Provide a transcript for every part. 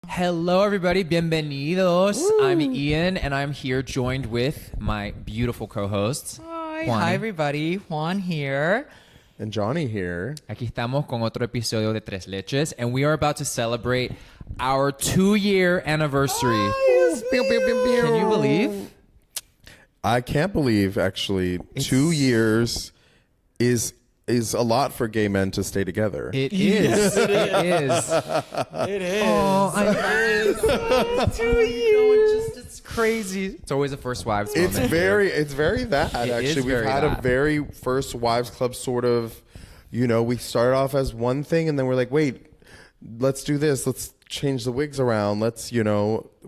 Hello, everybody. Bienvenidos. I'm Ian, and I'm here joined with my beautiful co-hosts. Hi, everybody. Juan here. And Johnny here. Aquí estamos con otro episodio de Tres Leches, and we are about to celebrate our 2-year anniversary. Can you believe? I can't believe, actually, 2 years is a lot for gay men to stay together. It is. It is. It is. Oh, I know. 2 years. It's crazy. It's always a first wives moment. It's very that, actually. We've had a very first wives club sort of, we started off as one thing and then we're like, wait, let's do this. Let's change the wigs around.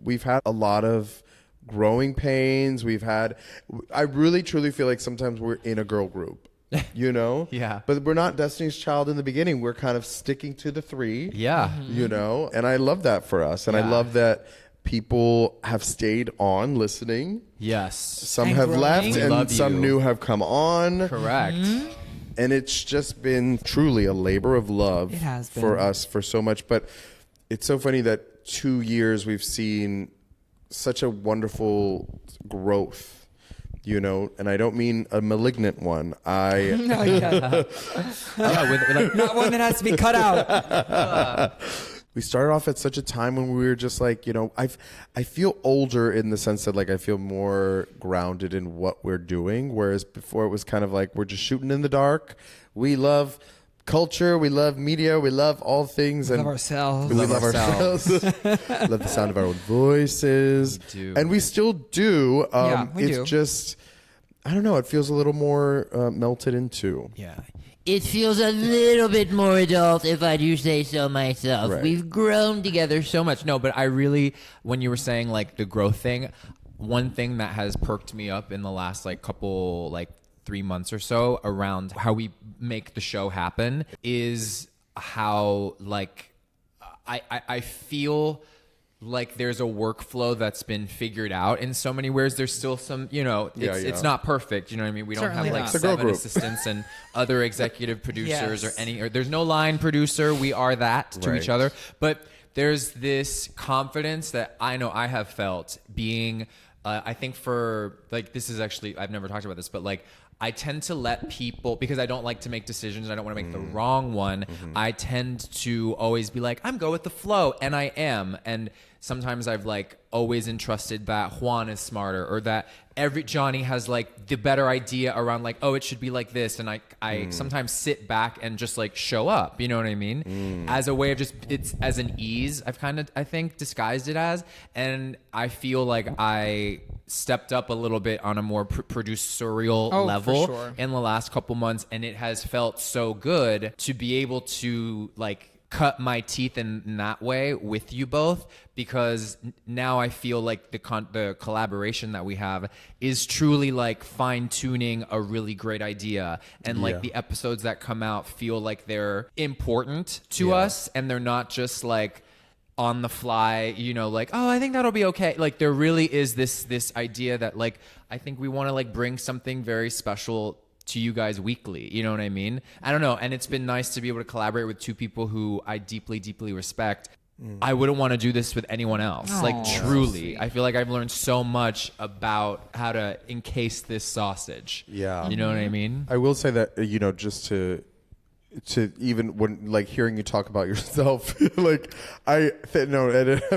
We've had a lot of growing pains. I really truly feel like sometimes we're in a girl group. Yeah. But we're not Destiny's Child in the beginning. We're kind of sticking to the three. Yeah. And I love that for us. And I love that people have stayed on listening. Yes. Some And have growing. left We and love some you. new have come on. Correct. And it's just been truly a labor of love It has been. for us for so much. But it's so funny that 2 years we've seen such a wonderful growth. And I don't mean a malignant one. Yeah, with Not one that has to be cut out. We started off at such a time when we were just like, I feel older in the sense that I feel more grounded in what we're doing. Whereas before it was kind of like, we're just shooting in the dark. We love culture. We love media. We love all things. We love ourselves. We love ourselves. Love the sound of our own voices. We do. And we still do. We it's do. just, I don't know. It feels a little more melted into. Yeah. It feels a little bit more adult, if I do say so myself. Right. We've grown together So much. No, but I really, when you were saying the growth thing, one thing that has perked me up in the last couple 3 months or so around how we make the show happen is how I feel like there's a workflow that's been figured out in so many ways. There's still some, it's not perfect. You know what I mean? We don't Certainly have not. It's a girl 7 group. assistants and other executive producers Yes. or there's no line producer. We are that to Right. each other. But there's this confidence that I know I have felt being, I think for this is actually, I've never talked about this, but I tend to let people, because I don't like to make decisions and I don't want to make the wrong one. I tend to always be like, I'm go with the flow, and I am. And sometimes I've always entrusted that Juan is smarter, or that Johnny has the better idea around it should be like this. And I sometimes sit back and just show up, you know what I mean? As a way of it's as an ease, I've kind of, I think, disguised it as. And I feel like I stepped up a little bit on a more producerial level for sure. in the last couple months. And it has felt so good to be able to cut my teeth in that way with you both, because now I feel like the collaboration that we have is truly fine tuning a really great idea, and the episodes that come out feel like they're important to us, and they're not just on the fly, oh, I think that'll be okay. There really is this idea that I think we want to bring something very special to you guys weekly. You know what I mean? I don't know. And it's been nice to be able to collaborate with two people who I deeply, deeply respect. I wouldn't want to do this with anyone else. Truly. I feel like I've learned so much about how to encase this sausage. Yeah. You know what I mean? I will say that, just to even when hearing you talk about yourself, I'm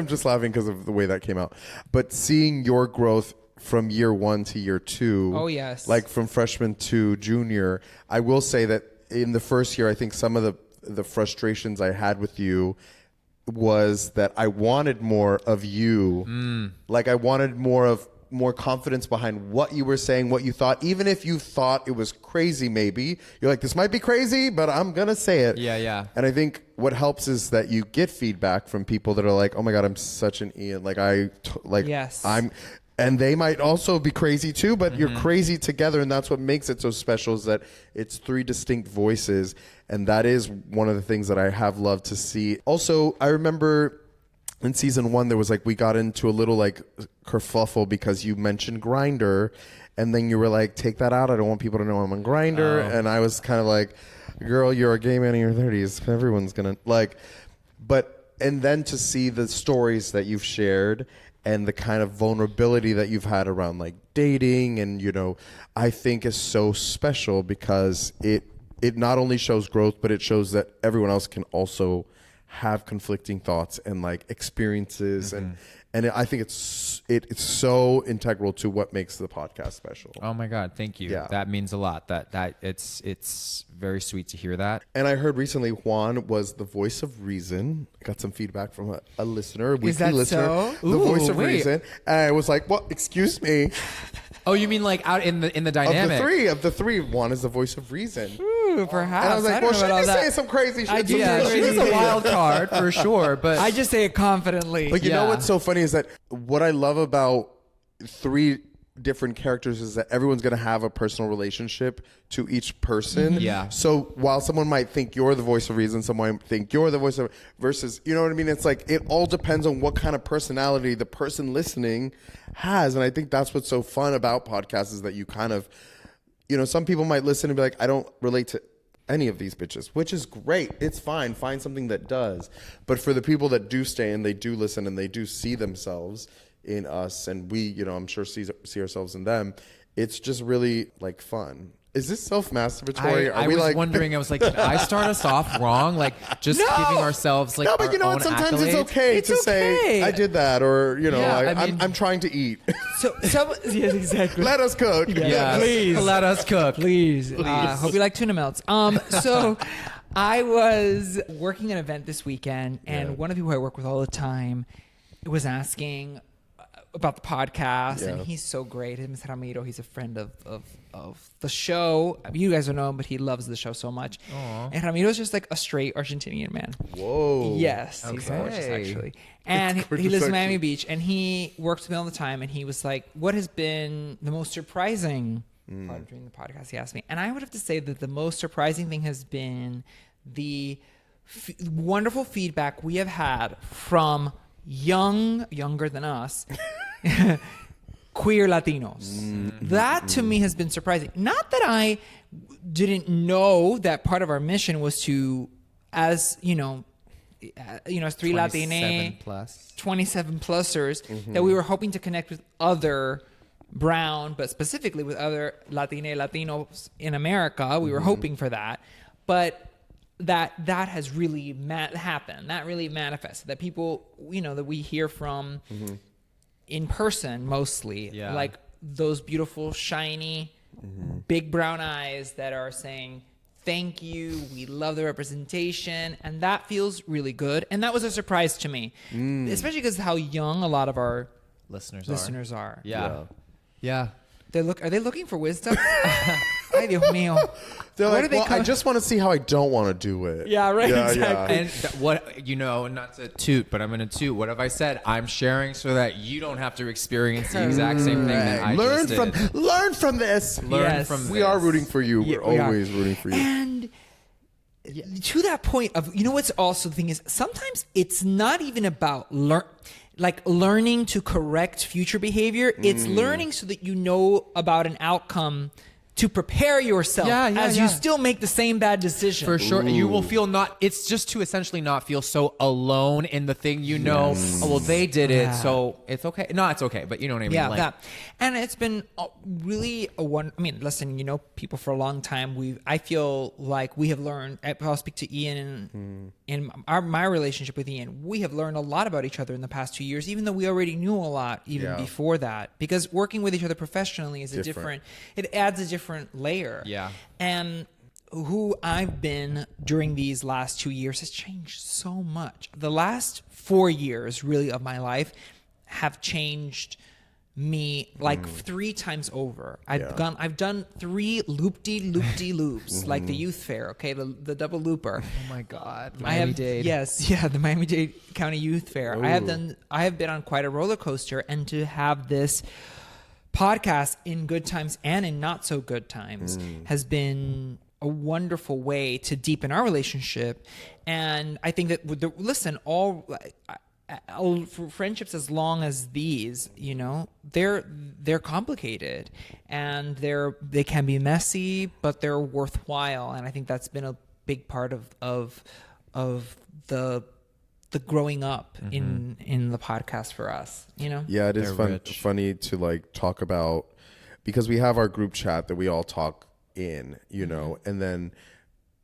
just laughing because of the way that came out. But seeing your growth from year 1 to year 2. Oh, yes. From freshman to junior, I will say that in the first year, I think some of the frustrations I had with you was that I wanted more of you. I wanted more confidence behind what you were saying, what you thought, even if you thought it was crazy. Maybe you're like, this might be crazy, but I'm gonna say it. Yeah. And I think what helps is that you get feedback from people that are like, oh my god, I'm such an Ian, Yes. and they might also be crazy too, but you're crazy together, and that's what makes it so special, is that it's 3 distinct voices, and that is one of the things that I have loved to see. Also, I remember in season 1 there was we got into a little kerfuffle because you mentioned Grindr, and then you were like, take that out, I don't want people to know I'm on Grindr. And I was kind of like, girl, you're a gay man in your 30s, everyone's gonna but and then to see the stories that you've shared and the kind of vulnerability that you've had around like dating and, you know, I think is so special because it not only shows growth, but it shows that everyone else can also have conflicting thoughts and like experiences. And I think it's so integral to what makes the podcast special. Oh my God. Thank you. Yeah. That means a lot. That it's very sweet to hear that. And I heard recently Juan was the voice of reason. I got some feedback from a listener, a weekly that listener. so? The voice of wait. reason. And I was like, well, excuse me. Oh, you mean like out in the dynamic? Of the three, Juan is the voice of reason. Ooh, perhaps. And I was like, don't well, know about she all be saying that. some crazy shit. I do Yeah, say she's crazy a shit. wild card for sure. But I just say it confidently. But you know Yeah. what's so funny is that what I love about three different characters is that everyone's going to have a personal relationship to each person. Yeah. So while someone might think you're the voice of reason, someone might think you're the voice of versus, you know what I mean? It's like it all depends on what kind of personality the person listening has. And I think that's what's so fun about podcasts is that you kind of, you know, some people might listen and be like, I don't relate to any of these bitches, which is great. It's fine. Find something that does. But for the people that do stay and they do listen and they do see themselves in us and we, you know, I'm sure see ourselves in them, it's just really like fun. Is this self-masturbatory? I was wondering, I was like, did I start us off wrong? Like just giving ourselves like no, but you know our what? own Sometimes accolades? it's okay to say okay. I did that, or you know, Yeah, I mean- I'm trying to eat. So, yes, exactly. Let us cook. Yeah, Please. let us cook. Please. Hope you like tuna melts. So I was working an event this weekend, and one of the people I work with all the time was asking about the podcast, and he's so great. Him, Ramiro, he's a friend of the show. I mean, you guys don't know him, but he loves the show so much. Aww. And Ramiro's just like a straight Argentinian man. Whoa. Yes, he's Okay. gorgeous actually. And he lives in Miami Beach, and he works with me all the time. And he was like, "What has been the most surprising part during the podcast?" He asked me, and I would have to say that the most surprising thing has been the wonderful feedback we have had from younger than us, queer Latinos. That to me has been surprising. Not that I didn't know that part of our mission was to, as you know, as three 27 Latine, plus. 27 plusers, that we were hoping to connect with other brown, but specifically with other Latinos in America. We were hoping for that, but that has really happened. That really manifested. That people, that we hear from in person mostly, like those beautiful, shiny, big brown eyes that are saying, "Thank you. We love the representation." And that feels really good. And that was a surprise to me, especially because how young a lot of our listeners are. Yeah. Are they looking for wisdom? Ay, Dios mío. They're What like, do they well, I just want to see how I don't want to do it. Yeah, right, exactly. And not to toot, but I'm going to toot. What have I said? I'm sharing so that you don't have to experience the exact same thing that I Learn just from did. learn from this. Learn from We this. are rooting for you. Yeah, We're we are. always rooting for you. And to that point of, what's also the thing is, sometimes it's not even about learning to correct future behavior. It's learning so that you know about an outcome to prepare yourself as you still make the same bad decision. For sure. You will feel it's just to essentially not feel so alone in the thing, oh, well, they did it, so it's okay. No, it's okay, but you know what I mean? Yeah, like, that. And it's been really listen, people for a long time, I feel like we have learned, I'll speak to Ian in my relationship with Ian, we have learned a lot about each other in the past 2 years, even though we already knew a lot before that, because working with each other professionally is it adds a different layer. Yeah. And who I've been during these last 2 years has changed so much. The last 4 years really of my life have changed me like 3 times over. I've done 3 loop-de-loops, like the youth fair, okay, the double looper. Oh my God. Miami-Dade. Yes, the Miami-Dade County Youth Fair. Ooh. I have been on quite a roller coaster, and to have this podcast in good times and in not so good times has been a wonderful way to deepen our relationship. And I think that for friendships as long as these, they're complicated, and they can be messy, but they're worthwhile. And I think that's been a big part of the the growing up in the podcast for us, you know? Yeah, it is funny to like talk about, because we have our group chat that we all talk in, you know, and then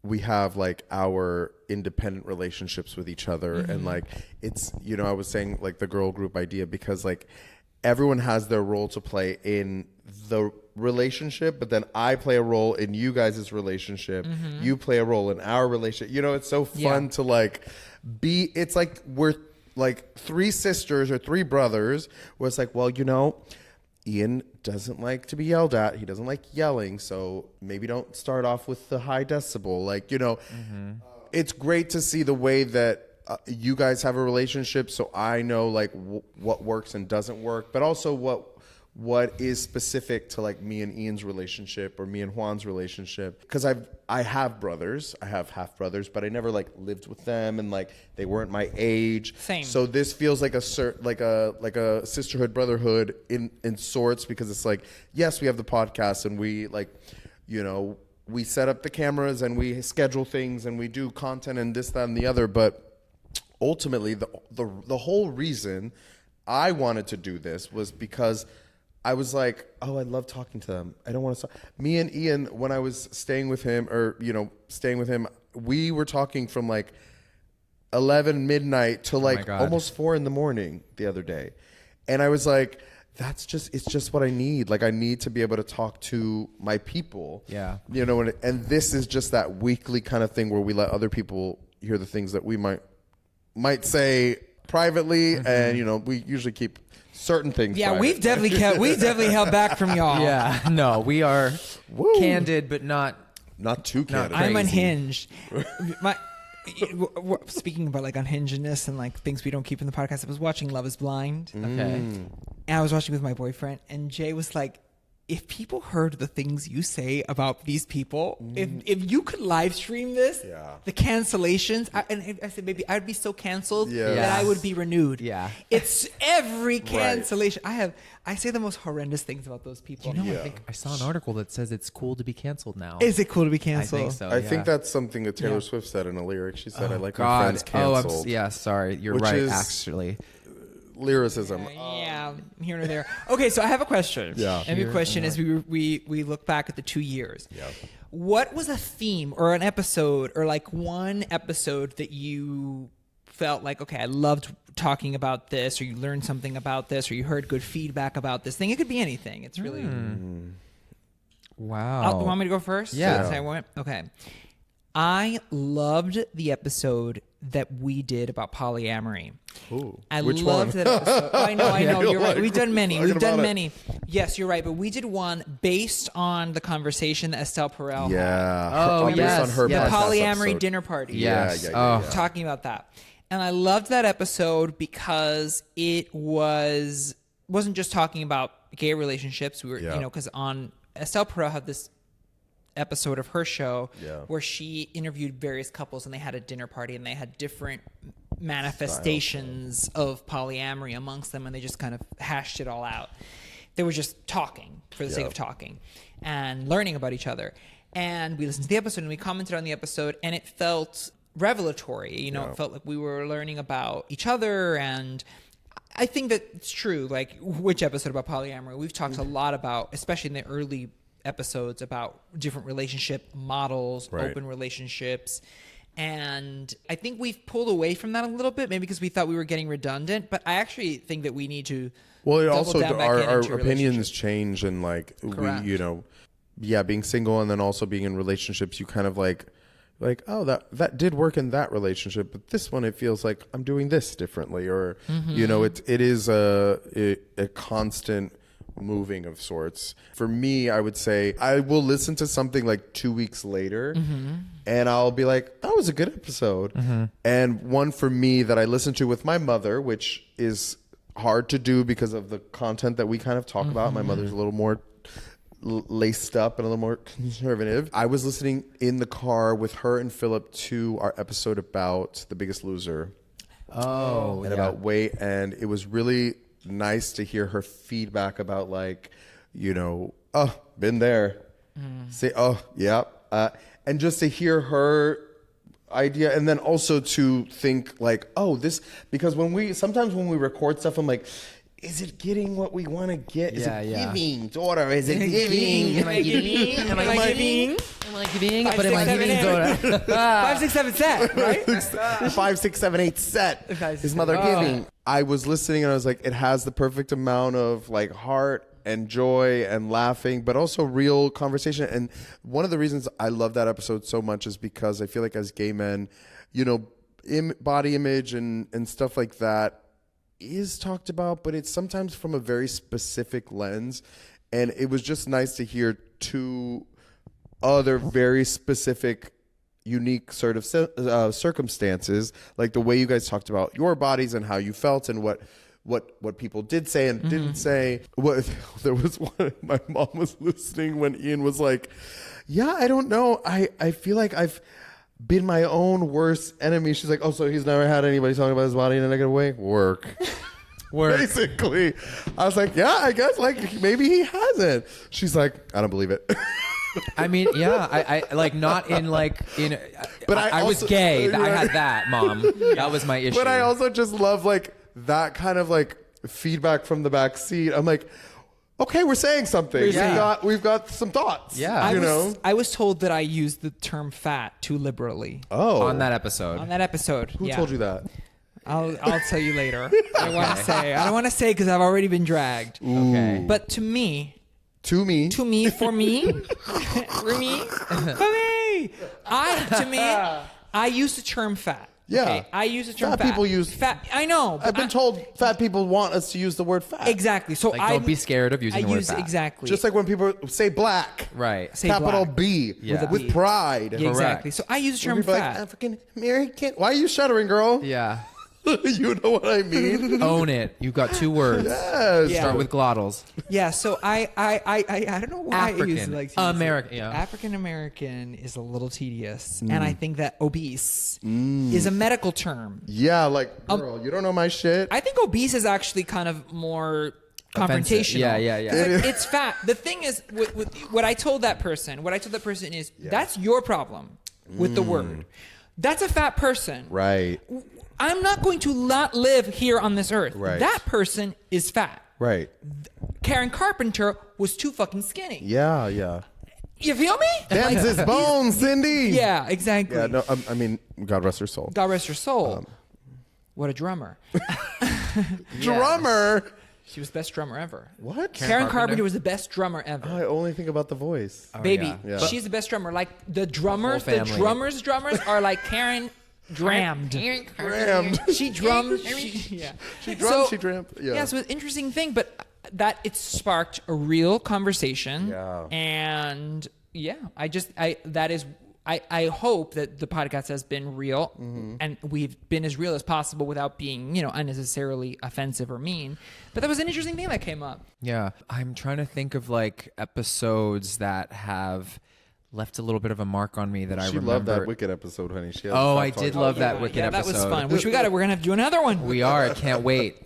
we have like our independent relationships with each other. And like, it's, you know, I was saying like the girl group idea, because like everyone has their role to play in the relationship, but then I play a role in you guys' relationship. You play a role in our relationship. You know, it's so fun to like it's like we're like 3 sisters or 3 brothers, where it's like, well, you know, Ian doesn't like to be yelled at. He doesn't like yelling. So maybe don't start off with the high decibel. Like, you know, it's great to see the way that you guys have a relationship. So I know like what works and doesn't work, but also what is specific to like me and Ian's relationship or me and Juan's relationship. Because I have brothers, I have half brothers, but I never like lived with them, and like they weren't my age. Same. So this feels like a sisterhood, brotherhood in sorts, because it's like, yes, we have the podcast and we like, you know, we set up the cameras and we schedule things and we do content and this, that, and the other. But ultimately, the whole reason I wanted to do this was because I was like, oh, I love talking to them. I don't want to stop. Me and Ian, when I was staying with him, we were talking from like 11 midnight to like almost 4 a.m. the other day. And I was like, it's just what I need. Like, I need to be able to talk to my people. Yeah. You know, and this is just that weekly kind of thing where we let other people hear the things that we might say privately. And, you know, we usually keep certain things. Yeah, private. we've definitely held back from y'all. Yeah, no, we are candid, but not too candid. I'm unhinged. Speaking about like unhingedness and like things we don't keep in the podcast, I was watching Love is Blind. Okay. And I was watching with my boyfriend, and Jay was like, if people heard the things you say about these people, if you could live stream this, the cancellations, and I said, maybe I'd be so canceled that I would be renewed. Yeah. It's every cancellation. I say the most horrendous things about those people. You know, I think I saw an article that says it's cool to be canceled now. Is it cool to be canceled? I think so. I think that's something that Taylor Swift said in a lyric. She said, I like my friends canceled. Sorry. You're Which right, is actually. Lyricism. Yeah, here and there. Okay, so I have a question. Yeah. And your question is, we look back at the 2 years. Yeah. What was a theme or an episode or like one episode that you felt like, okay, I loved talking about this, or you learned something about this, or you heard good feedback about this thing? It could be anything. It's really... Wow. You want me to go first? Yeah. Okay. I loved the episode that we did about polyamory. Ooh. Which loved that episode. I know. You're right. We've done many. Yes, you're right. But we did one based on the conversation that Estelle Perel had. Yes. On her The podcast polyamory episode. dinner party. Yes. Yeah. Talking about that. And I loved that episode because it wasn't just talking about gay relationships. We were, because on Estelle Perel had this episode of her show where she interviewed various couples, and they had a dinner party, and they had different manifestations of polyamory amongst them, and they just kind of hashed it all out. They were just talking for the sake of talking and learning about each other. And we listened to the episode and we commented on the episode, and it felt revelatory. You know, it felt like we were learning about each other. And I think that it's true. Like, which episode about polyamory? We've talked a lot about, especially in the early episodes, about different relationship models, open relationships. And I think we've pulled away from that a little bit, maybe because we thought we were getting redundant. But I actually think that we need to. Well, it double also down back our into opinions change, and like Correct. we, being single and then also being in relationships, you kind of like, oh, that did work in that relationship, but this one it feels like I'm doing this differently, or it is a constant moving of sorts. For me, I would say I will listen to something like 2 weeks later and I'll be like, that was a good episode. And one for me that I listened to with my mother, which is hard to do because of the content that we kind of talk about. My mother's a little more laced up and a little more conservative. I was listening in the car with her and Philip to our episode about The Biggest Loser. About weight, and it was really nice to hear her feedback about, like, been there. Say, and just to hear her idea, and then also to think like, oh, this, because sometimes when we record stuff, I'm like, is it getting what we want to get? Is it giving, daughter? Is it giving? Am I giving? Am I giving? Am I giving? Five, But am I six, giving? seven, Dora? 5, 6, 7 set, right? 5, 6, 7, 8 set. 5, 6, Is mother 7. giving? I was listening and I was like, it has the perfect amount of like heart and joy and laughing, but also real conversation. And one of the reasons I love that episode so much is because I feel like as gay men, you know, body image and stuff like that is talked about, but it's sometimes from a very specific lens. And it was just nice to hear two other very specific, unique sort of circumstances, like the way you guys talked about your bodies and how you felt and what people did say and didn't say. There was one, my mom was listening when Ian was like, yeah, I don't know. I feel like I've been my own worst enemy. She's like, oh, so he's never had anybody talking about his body in a negative way? Work. Basically. I was like, yeah, I guess like maybe he hasn't. She's like, I don't believe it. I mean, yeah, I like not in like in. But I was also- gay. I had that, Mom. That was my issue. But I also just love like that kind of like feedback from the back seat. I'm like, okay, we're saying something. We've got some thoughts. Yeah. I was told that I used the term fat too liberally. Oh. on that episode. Who told you that? I'll tell you later. I don't want to say. I don't want to say because I've already been dragged. Okay. But to me, For me. for me, I use the term fat. Yeah. Okay? I use the term Fat fat. people use- fat. I know. but I've been told fat people want us to use the word fat. exactly. So Like, don't be scared of using I the word use fat. exactly. Just like when people say black. Right. Say capital black. B. Yeah. With B. pride. Yeah, exactly. So I use the term People are like, fat. African American. Why are you shuddering, girl? Yeah. You know what I mean? Own it. You've got 2 words. Yes. Yeah. Start with glottals. Yeah, so I don't know why I use African. like to use it. American, yeah. African American is a little tedious, and I think that obese is a medical term. Yeah, like, girl, you don't know my shit. I think obese is actually kind of more Offensive. confrontational. Yeah. It's, it's fat. The thing is, with what I told that person, is that's your problem with the word. That's a fat person. Right. I'm not going to not live here on this earth. Right. That person is fat. Right. Karen Carpenter was too fucking skinny. Yeah, yeah. You feel me? Them's his bones, Cindy. Yeah, exactly. Yeah, no, I mean, God rest her soul. God rest her soul. What a drummer. Drummer. She was the best drummer ever. What? Karen Carpenter Carpenter was the best drummer ever. I only think about the voice. Baby, yeah. Yeah. she's the best drummer. Like the drummers, The whole family. drummers are like Karen drammed. Rammed. She drums. She She dreamt. Yeah. Yeah, so it's an interesting thing, but that it sparked a real conversation. Yeah. And yeah, I hope that the podcast has been real and we've been as real as possible without being, unnecessarily offensive or mean. But that was an interesting thing that came up. Yeah. I'm trying to think of like episodes that have left a little bit of a mark on me that I She remember. loved that Wicked episode, honey. She had Oh, to I stop did talking. love that Wicked yeah, episode. that was fun. We're gonna have to do another one. We are. I can't wait.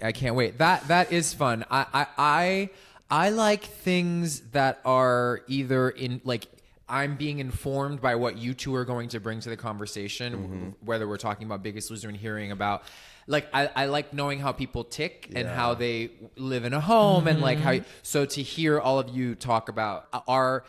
That is fun. I like things that are either in like I'm being informed by what you two are going to bring to the conversation, whether we're talking about Biggest Loser and hearing about like I like knowing how people tick and how they live in a home and like how so to hear all of you talk about our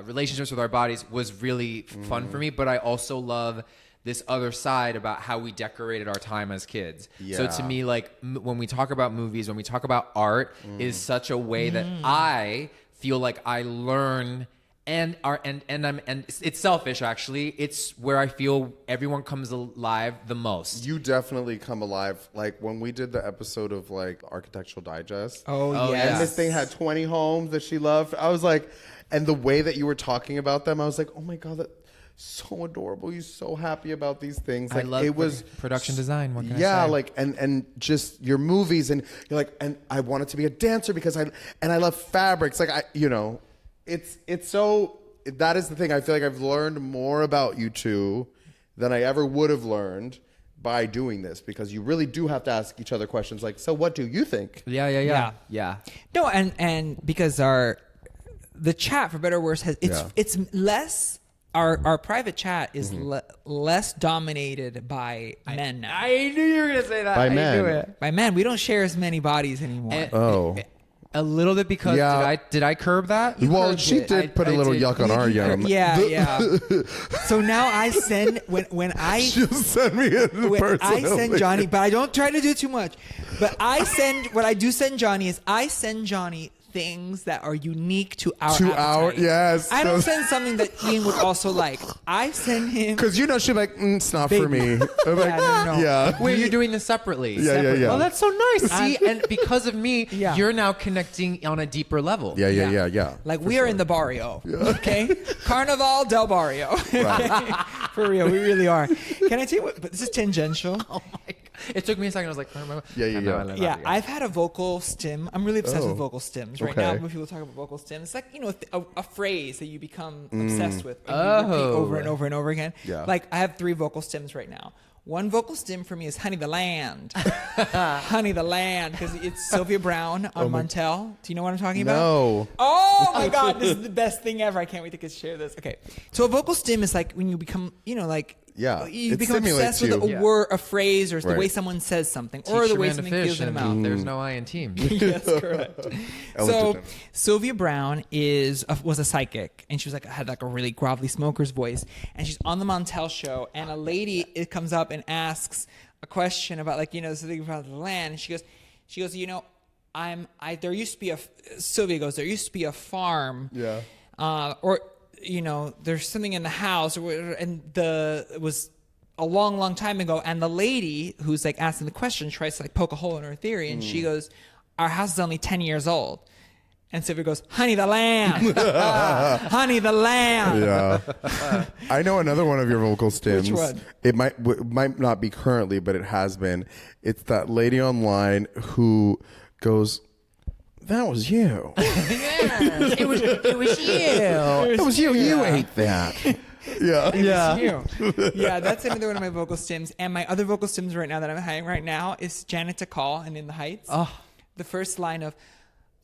relationships with our bodies was really fun for me, but I also love this other side about how we decorated our time as kids. So to me, like when we talk about movies, when we talk about art, is such a way that I feel like I learn and it's selfish actually. It's where I feel everyone comes alive the most. You definitely come alive. Like when we did the episode of like Architectural Digest. Oh, yes. And this thing had 20 homes that she loved. I was like, and the way that you were talking about them, I was like, oh my God, that's so adorable. You're so happy about these things. Like I love it was production design. What can I yeah, say? like and just your movies and you're like, and I wanted to be a dancer because I love fabrics. Like it's so that is the thing. I feel like I've learned more about you two than I ever would have learned by doing this because you really do have to ask each other questions like, so what do you think? Yeah. No, and because the chat for better or worse it's less our private chat is less dominated by men now. I knew you were gonna say that. By I men. knew it. By men, we don't share as many bodies anymore. A little bit because did I curb that? Well, she did put a little yuck on our yum. Yeah. So now I send when I She'll send me in when I send personally. Johnny, but I don't try to do too much. But what I do send Johnny is I send Johnny things that are unique to our appetite. Yes. I don't send something that Ian would also like. I send him Because you know she'll be like, it's not for me. I'm like, no. yeah. Wait, you're doing this sepappely. Yeah. Oh, that's so nice. See, and because of me, you're now connecting on a deeper level. Yeah. like we are in the barrio, okay? Carnaval del Barrio. Right. For real, we really are. Can I tell you what? But this is tangential. Oh my god! It took me a second. I was like, Yeah. I've had a vocal stim. I'm really obsessed with vocal stims right now. Okay. When people talk about vocal stims, it's like a phrase that you become obsessed with. And you repeat over and over and over again. Yeah. Like I have 3 vocal stims right now. One vocal stim for me is "Honey the Land," "Honey the Land," because it's Sylvia Brown on Montel. Do you know what I'm talking about? No. Oh my God, this is the best thing ever. I can't wait to share this. Okay. So a vocal stim is like when you become, like, Yeah, you it become stimulates obsessed with you. a word, a phrase, or the Right. way someone says something, Teach or the your way man to something fish feels in the and mouth. There's no I in team. Yes, correct. Ellen So DeGeneres. Sylvia Brown was a psychic, and she was had a really grovelly smoker's voice, and she's on the Montel show, and a lady comes up and asks a question about something about the land, and she goes, there used to be Sylvia goes, there used to be a farm, or there's something in the house, or whatever, and it was a long, long time ago, and the lady who's asking the question tries to poke a hole in her theory, and she goes, our house is only 10 years old. And Sylvia goes, "Honey the land, honey the land." Yeah. I know another one of your vocal stims. Which one? It might not be currently, but it has been. It's that lady online who goes, "That was you. Yes, it was you. That was you. You ate that." Yeah. Yeah, that's another one of my vocal stims. And my other vocal stims right now that I'm having right now is Janet to Call and In the Heights. Oh. The first line of,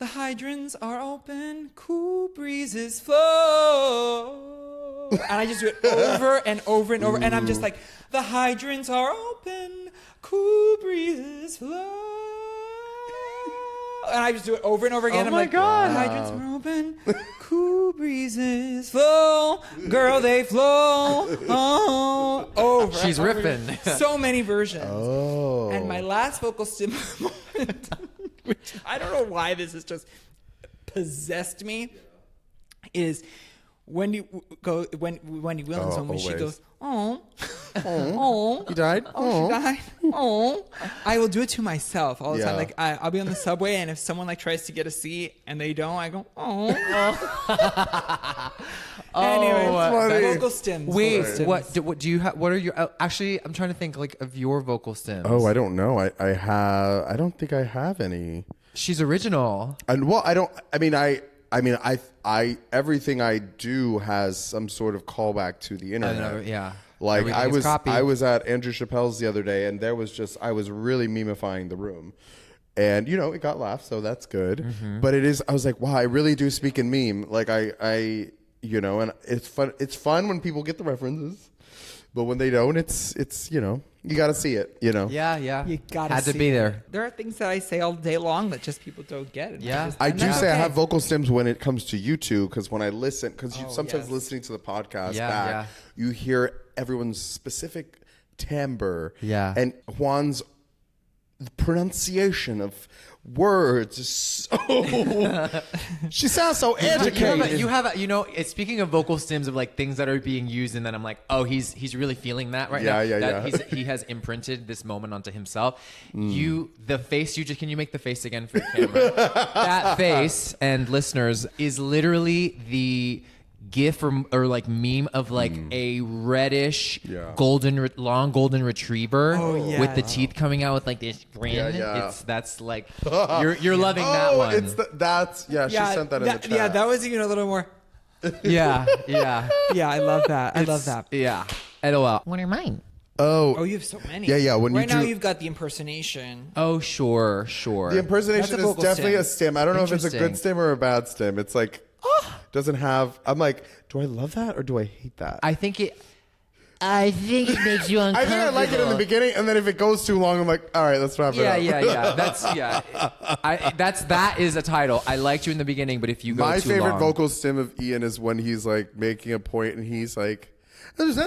"The hydrants are open, cool breezes flow." And I just do it over and over and over. And I'm just like, "The hydrants are open, cool breezes flow." And I just do it over and over again. I'm my like, God. "The hydrants are open, cool breezes flow. Girl, they flow." Oh, over. She's and over. ripping. So many versions. Oh. And my last vocal stim moment, which I don't know why this has just possessed me, is Wendy Williams when she always. goes, "Oh, oh, He died? oh, she died. Oh." I will do it to myself all the time. Yeah. Like I'll be on the subway, and if someone tries to get a seat and they don't, I go, "Oh." Anyway, funny. vocal stims. Wait, vocal stims. what do you have? What are your? Actually, I'm trying to think of your vocal stems. Oh, I don't know. I don't think I have any. She's original. And well, I everything I do has some sort of callback to the internet. Yeah. Like Everything is copied. I was at Andrew Chappelle's the other day, and I was really memifying the room, and it got laughs, so that's good. Mm-hmm. But I was like, wow, I really do speak in meme. Like and it's fun. It's fun when people get the references, but when they don't, it's you got to see it. Yeah. You gotta Had to see be it. there. There are things that I say all day long that just people don't get. And Yeah. I and do that's say I okay. have vocal stems when it comes to you two, because when I listen, because you sometimes yes. listening to the podcast Yeah, back, yeah. you hear everyone's specific timbre. Yeah. And Juan's pronunciation of words is so. She sounds so educated. You have speaking of vocal stems of things that are being used, and then I'm like, oh, he's really feeling that right now. Yeah. He has imprinted this moment onto himself. Can you make the face again for the camera? That face, and listeners, is literally the gif or meme of a reddish long golden retriever with the teeth coming out with this grin. Yeah. That's you're loving that one. It's she sent that in the chat. Yeah, that was even a little more. Yeah. Yeah, I love that. I love that. Yeah. LOL. What are mine? Oh, you have so many. Yeah, when you right now do- you've got the impersonation. Oh, sure. The impersonation That's a is vocal definitely stim. a stim. I don't know if it's a good Interesting. stim or a bad stim. It's like, doesn't have. I'm like, do I love that or do I hate that? I think it makes you I uncomfortable. think I like it in the beginning, and then if it goes too long, I'm like, all right, let's wrap it up. That is a title. I liked you in the beginning, but if you go My too favorite long, vocal stim of Ian is when he's like making a point and he's like, there's like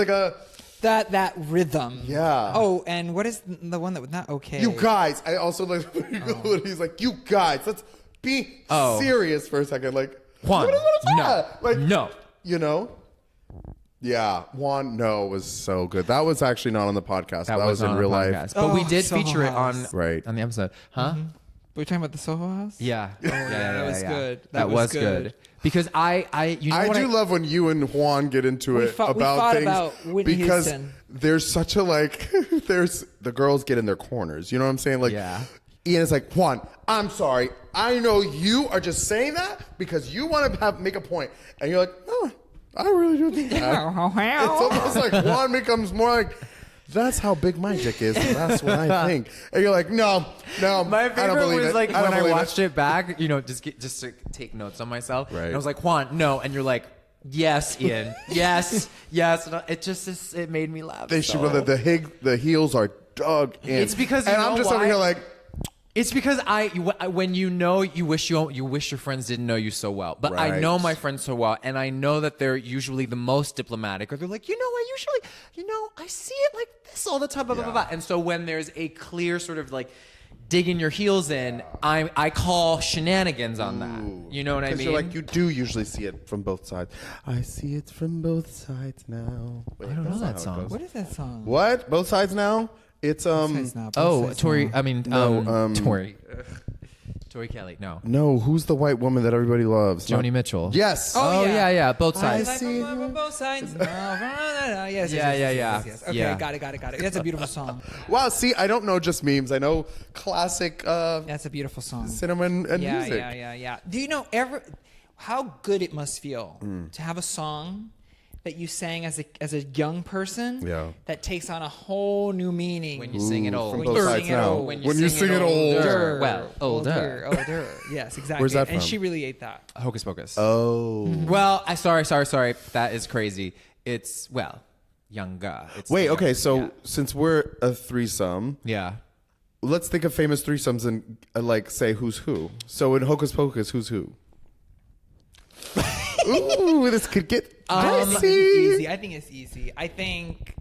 a that rhythm. Yeah. Oh, and what is the one that was not okay? you guys. I also like when he's like, you guys, let's be serious for a second. Like Juan, no, like no, you know. Yeah, Juan No was so good. That was actually not on the podcast. That was in on real the life. podcast. But we did Soho feature it on House. on the episode, huh? We're talking about the Soho House. Yeah. That was good. That was good. Because I do love when you and Juan get into it we about fought things about Whitney because Houston. there's such a like there's the girls get in their corners. You know what I'm saying? Like Yeah. Ian is like, Juan, I'm sorry. I know you are just saying that because you want to make a point. And you're like, oh, I really do think that. It's almost like Juan becomes more like, that's how big my dick is. And that's what I think. And you're like, no, My I don't favorite believe was it. like I don't when I believe watched it back, just to take notes on myself. Right. And I was like, Juan, no. And you're like, yes, Ian. Yes. And it made me laugh. They should, the heels are dug in. It's because you and know I'm just why? over here like, It's because when you wish your friends didn't know you so well, but I Right. know my friends so well, and I know that they're usually the most diplomatic, or they're like, I see it like this all the time, blah, blah, blah, blah. And so when there's a clear sort of like digging your heels in, I call shenanigans on that. You know what I mean? Because you're like, you do usually see it from both sides. I see it from both sides now. Wait, I don't know that's not that how it song. goes. What is that song? What? Both sides now? It's Tori. I mean, Tori. Tori Kelly. No, who's the white woman that everybody loves? Joni Mitchell. Yes. Oh, yeah. Both sides. I see both sides. Yes. Yeah. Okay, Yeah. got it. That's a beautiful song. Wow. See, I don't know just memes. I know classic That's a beautiful song. cinema and music. Yeah. Do you know how good it must feel to have a song that you sang as a young person that takes on a whole new meaning When you sing it old. From When both you sides sing it now. old. When you sing it older. Well, older. Older. Yes, exactly. Where's that And from? she really ate that. Hocus Pocus. Oh. Well, sorry. That is crazy. It's younger. It's Wait. younger. Okay. So since we're a threesome, Yeah. let's think of famous threesomes and like say who's who. So in Hocus Pocus, who's who? Ooh, this could get dicey. Easy. I think it's easy. I think.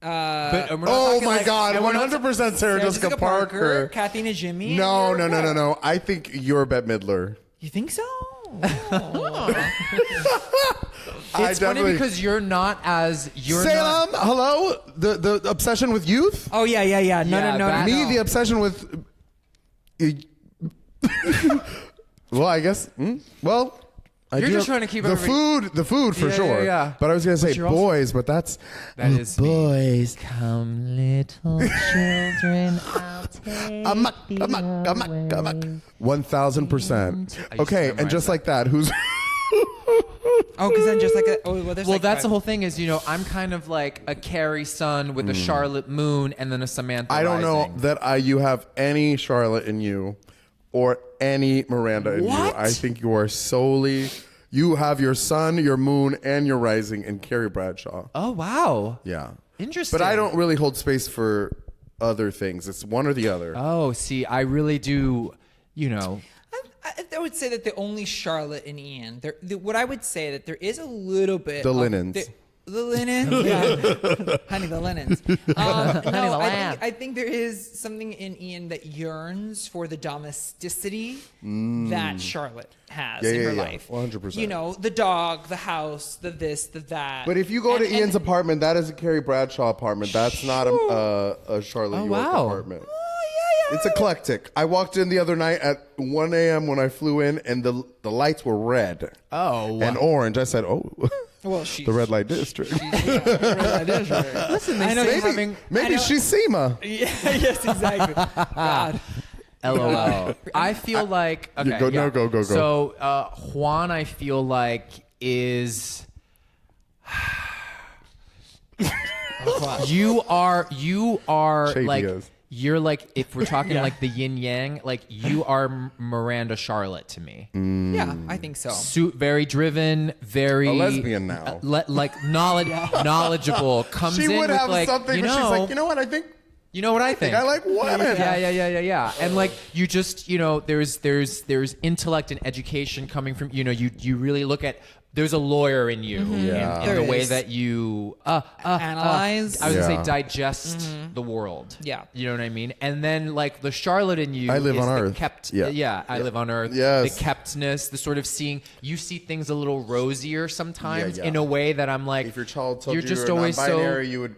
But we're not Oh talking my like- God! and we're not 100% Sarah Jessica Parker. Kathy and Jimmy. No. I think you're Bette Midler. You think so? It's funny because you're not. Salem, hello. The obsession with youth. Oh yeah. No. that- Me, the obsession with. Well, I guess. Well, I You're do just have- trying to keep the everybody- food for Yeah, sure. yeah. But I was gonna say you're also- boys, but that is me. boys. Come, little children, I'll take Amok. you away. 1000%. I used Okay, to and memorize just that. like that, who's? Oh, because then just like there's Well, like that's the whole thing. Is I'm kind of like a Carrie Sun with a Charlotte Moon and then a Samantha. I don't know Rising. that you have any Charlotte in you or any Miranda in you. What? I think you are solely. You have your sun, your moon, and your rising in Carrie Bradshaw. Oh wow. Yeah. Interesting. But I don't really hold space for other things. It's one or the other. Oh, see, I really do. I would say that the only Charlotte and Ian. What I would say that there is a little bit The of linens. The linens, yeah, honey, the linens. No, lamb. I think there is something in Ian that yearns for the domesticity that Charlotte has in her life. 100%. You know, the dog, the house, the this, the that. But if you go to And- Ian's apartment, that is a Carrie Bradshaw apartment. That's not a Charlotte York wow. apartment. It's eclectic. I walked in the other night at 1 a.m. when I flew in, and the lights were red and orange. I said, "Oh, well, the red light district." Listen, I know Maybe she's SEMA. Yeah, yes, exactly. God. LOL. I feel like okay. Go. yeah. No, go. So Juan, I feel like is. You are Shady like as. you're like, if we're talking like the yin yang, like you are Miranda Charlotte to me. Yeah, I think so. Very driven, very A lesbian now. knowledgeable. Comes She in would with have like, something where she's like, you know what, I think I think. I like women. Yeah. And like you just, there's intellect and education coming from, you really look at. There's a lawyer in you in the way that you analyze. I was gonna say digest the world. Yeah. You know what I mean? And then like the Charlotte in you I live is on the Earth. kept I live on Earth. Yes. The keptness, the sort of you see things a little rosier sometimes Yeah. in a way that I'm like, If your child told you're you just you're always non-binary, you would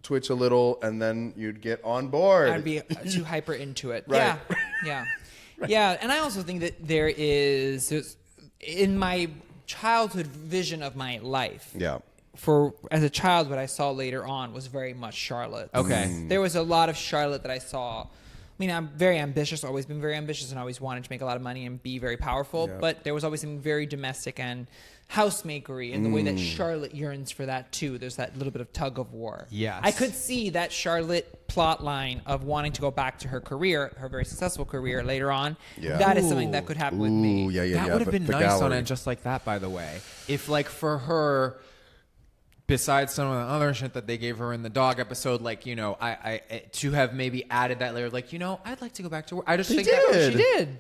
twitch a little and then you'd get on board. I'd be too hyper into it. Right. Yeah. Yeah. And I also think that there's in my childhood vision of my life. Yeah. As a child, what I saw later on was very much Charlotte. Okay. There was a lot of Charlotte that I saw. I mean, I'm very ambitious, always been very ambitious, and always wanted to make a lot of money and be very powerful. Yeah. But there was always something very domestic and housemakery in the way that Charlotte yearns for that too. There's that little bit of tug of war. Yes. I could see that Charlotte plot line of wanting to go back to her career, her very successful career later on. Yeah. That is something that could happen with me. Ooh, yeah. That would have but been the nice on gallery. it just like that, by the way. If like for her, besides some of the other shit that they gave her in the dog episode, like, I to have maybe added that layer, like, I'd like to go back to work. I just think that did. She did.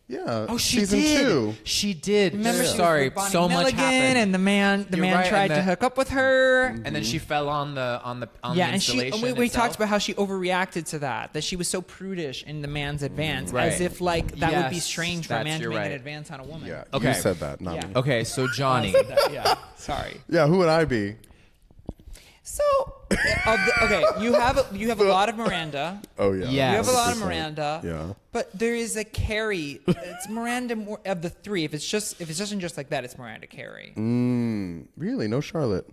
Yeah. Oh, she Season did. 2. She did. Remember, she was Sorry, with Bonnie so much Milligan, happened. and the man You're right, tried and to the- hook up with her. And then she fell on the Yeah, and installation. we talked itself. about how she overreacted to that she was so prudish in the man's advance, Right. as if like that would be Yes, strange for a man to you're make right. an advance on a woman. Yeah. Okay. You said that, not Yeah. me. Okay, so Johnny. Yeah, sorry. Yeah, who would I be? So, you have a lot of Miranda. Oh, yeah. Yeah. You have a lot of 100%. Miranda. Yeah. But there is a Carrie. It's Miranda more of the three. If it's just just like that, it's Miranda Carey. Really? No Charlotte?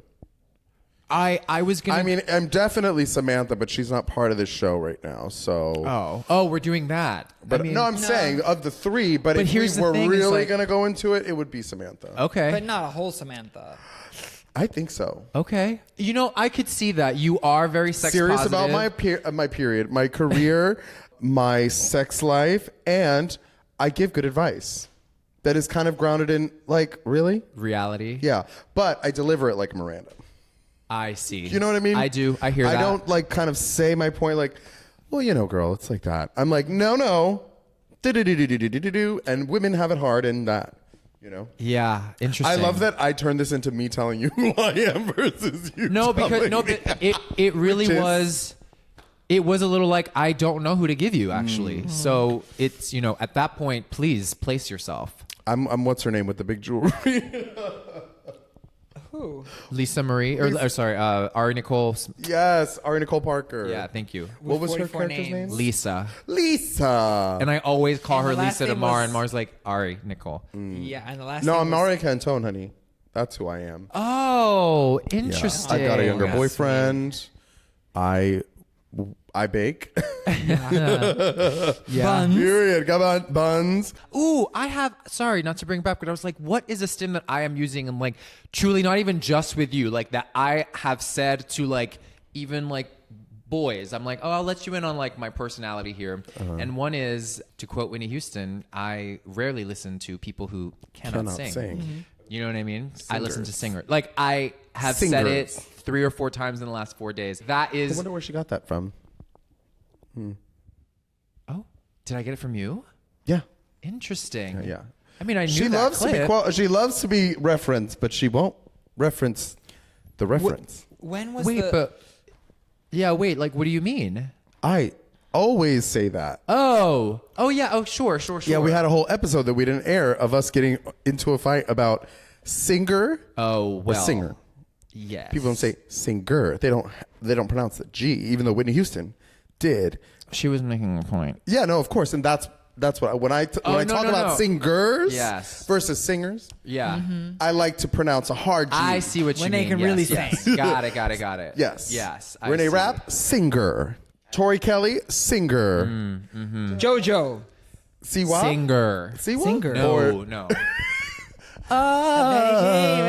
I was gonna. I mean, I'm definitely Samantha, but she's not part of this show right now, so... Oh, we're doing that. But I mean, I'm saying of the three, but if here's we the were thing, is really like- going to go into it, it would be Samantha. Okay. But not a whole Samantha. I think so. Okay. I could see that. You are very sex Serious positive. about my period, my career, my sex life, and I give good advice. That is kind of grounded in, like, really? reality. Yeah. But I deliver it like Miranda. I see. You know what I mean? I do. I hear that. I don't, like, kind of say my point like, well, girl, it's like that. I'm like, no. Do-do-do-do-do-do-do-do. And women have it hard in that. Yeah. Interesting. I love that I turned this into me telling you who I am versus you. But it really Which is- was. It was a little like, I don't know who to give you, actually. So it's, at that point, please place yourself. I'm what's her name with the big jewelry? Who? Lisa Marie, or sorry, Ari Nicole. Yes, Ari Nicole Parker. Yeah, thank you. What was her 44 character's names. name? Lisa. Lisa. And I always call And her the last Lisa to name Mar, was- and Mar's like, Ari Nicole. Yeah, and the last No, name I'm was- Maria Cantone, honey. That's who I am. Oh, Yeah. interesting. I got a younger Yes. boyfriend. I bake. Yeah. Period. Come on, buns. Ooh, I have, sorry, not to bring it back, but I was like, what is a stim that I am using? And like, truly not even just with you, like that I have said to like, even like boys, I'm like, oh, I'll let you in on like my personality here. And one is, to quote Whitney Houston, I rarely listen to people who cannot sing. You know what I mean? I listen to singers. Like I have said it Singers. 3 or 4 times in the last 4 days. That I is, wonder where she got that from. oh, did I get it from you? Yeah. Interesting. Yeah. I mean, I knew She that loves clip. to be she loves to be referenced, but she won't reference the reference. When was Wait, the? but yeah, wait. Like, what do you mean? I always say that. Oh, yeah. Oh, sure. Yeah, we had a whole episode that we didn't air of us getting into a fight about singer Oh, or well. singer. Yes. People don't say singer. They don't pronounce the G, even though Whitney Houston did. She was making a point. Yeah, no, of course, and that's what when I talk about singers Yes. versus singers. Yeah. I like to pronounce a hard G. I see what you When mean. they can Yes, really yes. sing. Got it. Yes. Yes. I Renee see. Rapp, singer. Tori Kelly, singer. JoJo. Siwa? Singer. Siwa? Singer. No.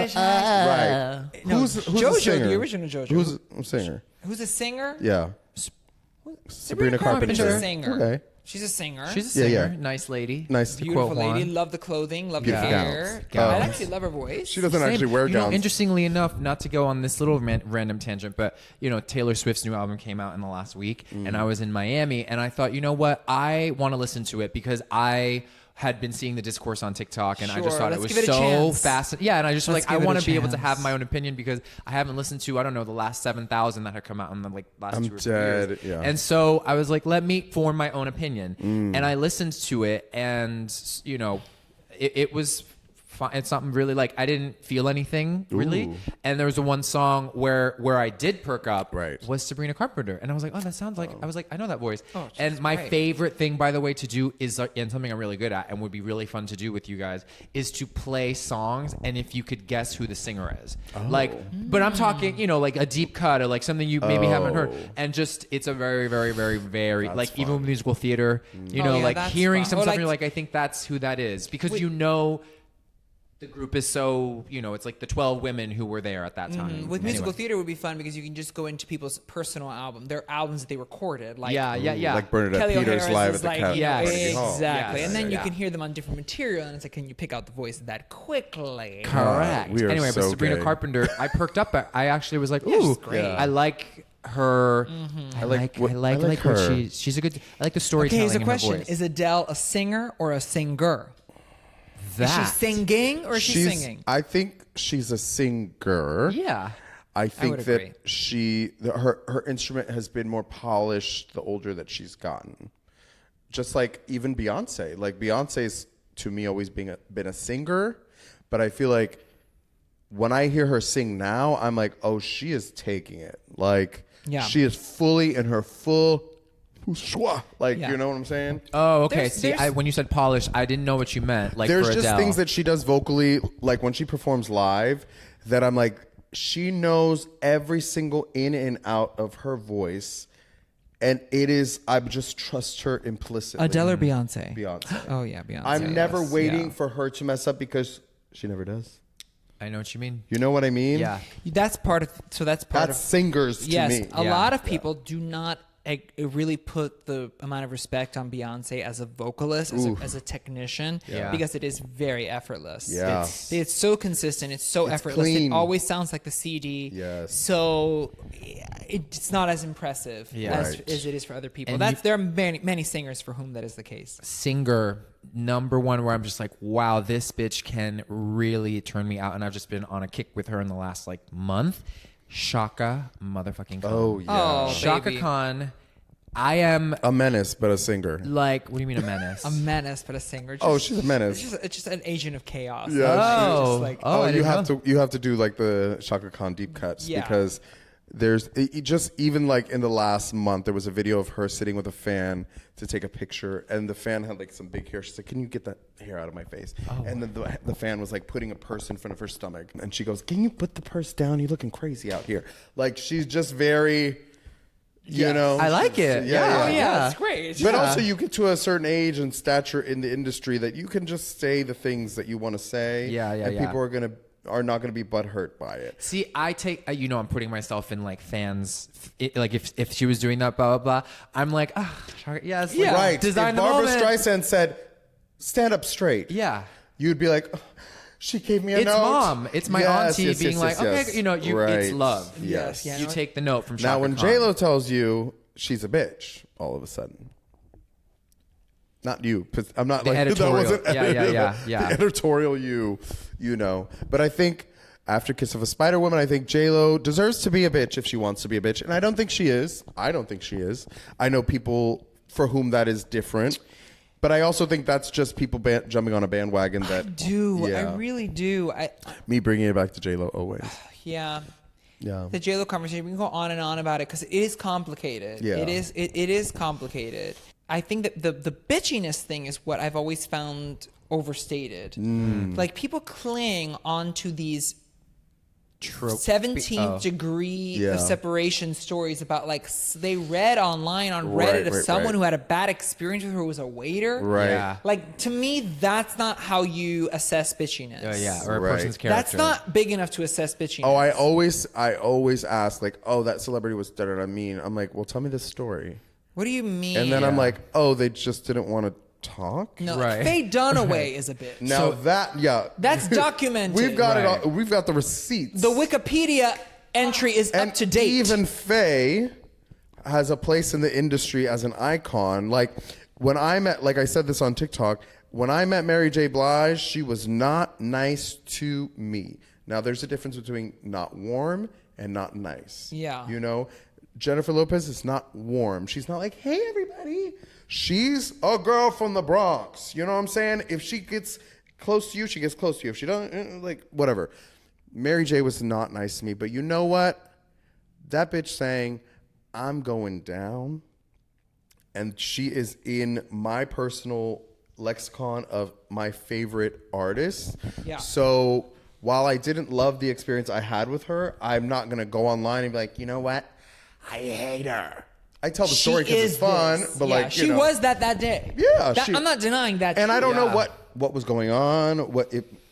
Right. No, Who's a JoJo, singer? the original JoJo. Who's a singer? Who's a singer? Yeah. Sabrina Carpenter's Carpenter. a singer. Okay. She's a singer. She's a singer. Yeah. Nice lady. Nice. beautiful quote lady. Juan. Love the clothing. Love Beautiful the hair. gowns. I actually love her voice. She doesn't Same. actually wear You know, gowns. interestingly enough, not to go on this little random tangent, but Taylor Swift's new album came out in the last week, and I was in Miami, and I thought, you know what, I want to listen to it because I had been seeing the discourse on TikTok, and I just Sure, thought it let's was give it a so chance. fascinating. Yeah, and I just was Let's like, I give it want a to be able to have chance. my own opinion because I haven't listened to, I don't know, the last 7,000 that have come out in the last 2 or 3 years. Yeah. And so I was like, let me form my own opinion. And I listened to it, and, it was fine. It's something really I didn't feel anything really. Ooh. And there was the one song where I did perk up Right. was Sabrina Carpenter. And I was like, oh, that sounds like, I was like, I know that voice. Oh, she's and my great. favorite thing, by the way, to do is, and something I'm really good at and would be really fun to do with you guys, is to play songs. And if you could guess who the singer is, but I'm talking, like a deep cut or like something you maybe haven't heard. And just, it's a very, very, very, very, That's even fun. with musical theater, yeah, that's hearing fun. some Or stuff, like- you're like, I think that's who that is because the group is so, it's like the 12 women who were there at that time. With musical Anyway. theater would be fun because you can just go into people's personal album, their albums that they recorded. Like Yeah. Like Bernadette Kelly Peters O'Hara's live is at the like, Carnegie Hall. exactly. Yes. And then you Yeah. can hear them on different material, and it's like, can you pick out the voice that quickly? Correct. we are Anyway, but so Sabrina gay. Carpenter, I perked up. I actually was like, Yeah, she's ooh, great. I like her. I like what her. She's a good. I like the Okay, storytelling here's a in her question: voice. Is Adele a singer or a singer? that Is she singing or is she singing? I think she's a singer. Yeah. I think would that agree. her instrument has been more polished the older that she's gotten. Just like even Beyonce. Like Beyonce's to me always been a singer, but I feel like when I hear her sing now, I'm like, oh, she is taking it. Like she is fully in her full like, Yeah. you know what I'm saying? Oh, okay. There's- When you said polished, I didn't know what you meant. Like There's for just Adele. things that she does vocally, like when she performs live, that I'm like, she knows every single in and out of her voice. And I just trust her implicitly. Adele or Beyonce? Beyonce. Oh yeah, Beyonce. I'm never yes. waiting Yeah. for her to mess up because she never does. I know what you mean. You know what I mean? Yeah. That's part of. So that's part That's of. singers to Yes, me. a Yeah. lot of people do not really put the amount of respect on Beyonce as a vocalist, as a technician, Yeah. because it is very effortless. Yeah. It's so consistent. It's so effortless. clean. It always sounds like the CD. Yes. So it's not as impressive Yeah. as Right. it is for other people. And There are many singers for whom that is the case. Singer number one where I'm just like, wow, this bitch can really turn me out. And I've just been on a kick with her in the last month. Shaka motherfucking Khan. Oh, yeah. Oh, Shaka baby. Khan. I am A menace, but a singer. what do you mean a menace? A menace, but a singer. Oh, she's a menace. It's just an agent of chaos. Yeah, Oh, Just like, oh, I you didn't have know. to do like the Shaka Khan deep cuts Yeah. because there's just even like in the last month there was a video of her sitting with a fan to take a picture and the fan had like some big hair. She's like, "Can you get that hair out of my face?" And then the fan was like putting a purse in front of her stomach and she goes, "Can you put the purse down? You're looking crazy out here." Like she's just very, you know. I like it. Yeah. oh yeah, it's great. But also, you get to a certain age and stature in the industry that you can just say the things that you want to say. And people are not gonna be butthurt by it. See, I'm putting myself in fans. If she was doing that, blah blah blah. I'm like, yes, Yeah. Right. Design if the Barbara moment. Streisand said, "Stand up straight," Yeah. you'd be like, "Oh, she gave me a It's note." mom. It's my auntie being like, okay, it's love. Yes. Yeah. You take the note from Shaka Now, when Khan. J-Lo tells you she's a bitch, all of a sudden. Not you. 'Cause I'm not The like editorial. that wasn't Yeah. The editorial you know. But I think after Kiss of a Spider Woman, I think J-Lo deserves to be a bitch if she wants to be a bitch. And I don't think she is. I know people for whom that is different. But I also think that's just people jumping on a bandwagon that I really do. me bringing it back to J-Lo always. Yeah. Yeah. The JLo conversation, we can go on and on about it because it is complicated. Yeah. It is complicated. I think that the bitchiness thing is what I've always found overstated. Like people cling onto these 17th degree of separation stories about they read online on Reddit of someone who had a bad experience with her who was a waiter. Right. Yeah. Like to me, that's not how you assess bitchiness. Or a Right. person's character. That's not big enough to assess bitchiness. Oh, I always ask that celebrity was da da da mean. I'm like, well, tell me this story. What do you mean? And then I'm like, oh, they just didn't want to talk. no, Right. Faye Dunaway is a bitch. Now That's documented. We've got it Right. all. We've got the receipts. The Wikipedia entry is and up to date. Even Faye has a place in the industry as an icon. Like when I met, like I said this on TikTok, when I met Mary J. Blige, she was not nice to me. Now there's a difference between not warm and not nice. Yeah. You know, Jennifer Lopez is not warm. She's not like, hey everybody. She's a girl from the Bronx. You know what I'm saying? If she gets close to you, she gets close to you. If she doesn't, like whatever. Mary J. was not nice to me, but you know what? That bitch saying, I'm going down, and she is in my personal lexicon of my favorite artists. Yeah. So while I didn't love the experience I had with her, I'm not going to go online and be like, you know what? I hate her. I tell the story because it's fun, but yeah, like, she was that day. Yeah, I'm not denying that. And I don't know Yeah. what was going on.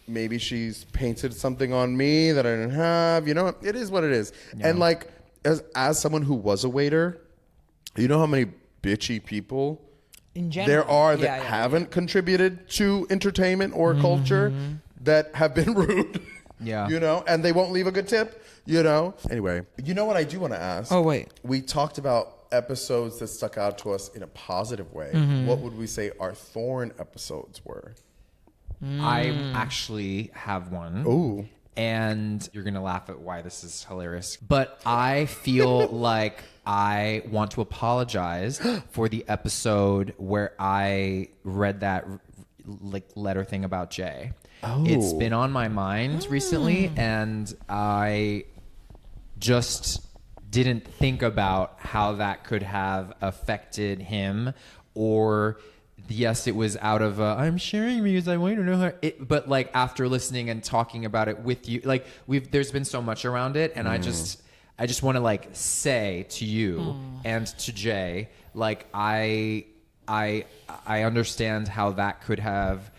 Maybe she's painted something on me that I didn't have. You know, it is what it is. Yeah. And like as someone who was a waiter, you know how many bitchy people in general there are that haven't contributed to entertainment or culture that have been rude. Yeah. You know, and they won't leave a good tip. You know. Anyway, you know what I do want to ask? Oh wait, we talked about episodes that stuck out to us in a positive way. What would we say our thorn episodes were? I actually have one. Ooh. And you're going to laugh at why this is hilarious. But I feel like I want to apologize for the episode where I read that like letter thing about Jay. Oh. It's been on my mind recently, and I just didn't think about how that could have affected him. Or yes, it was out of I'm sharing because I want to know her. But like after listening and talking about it with you, like there's been so much around it, and I just want to like say to you and to Jay, like I understand how that could have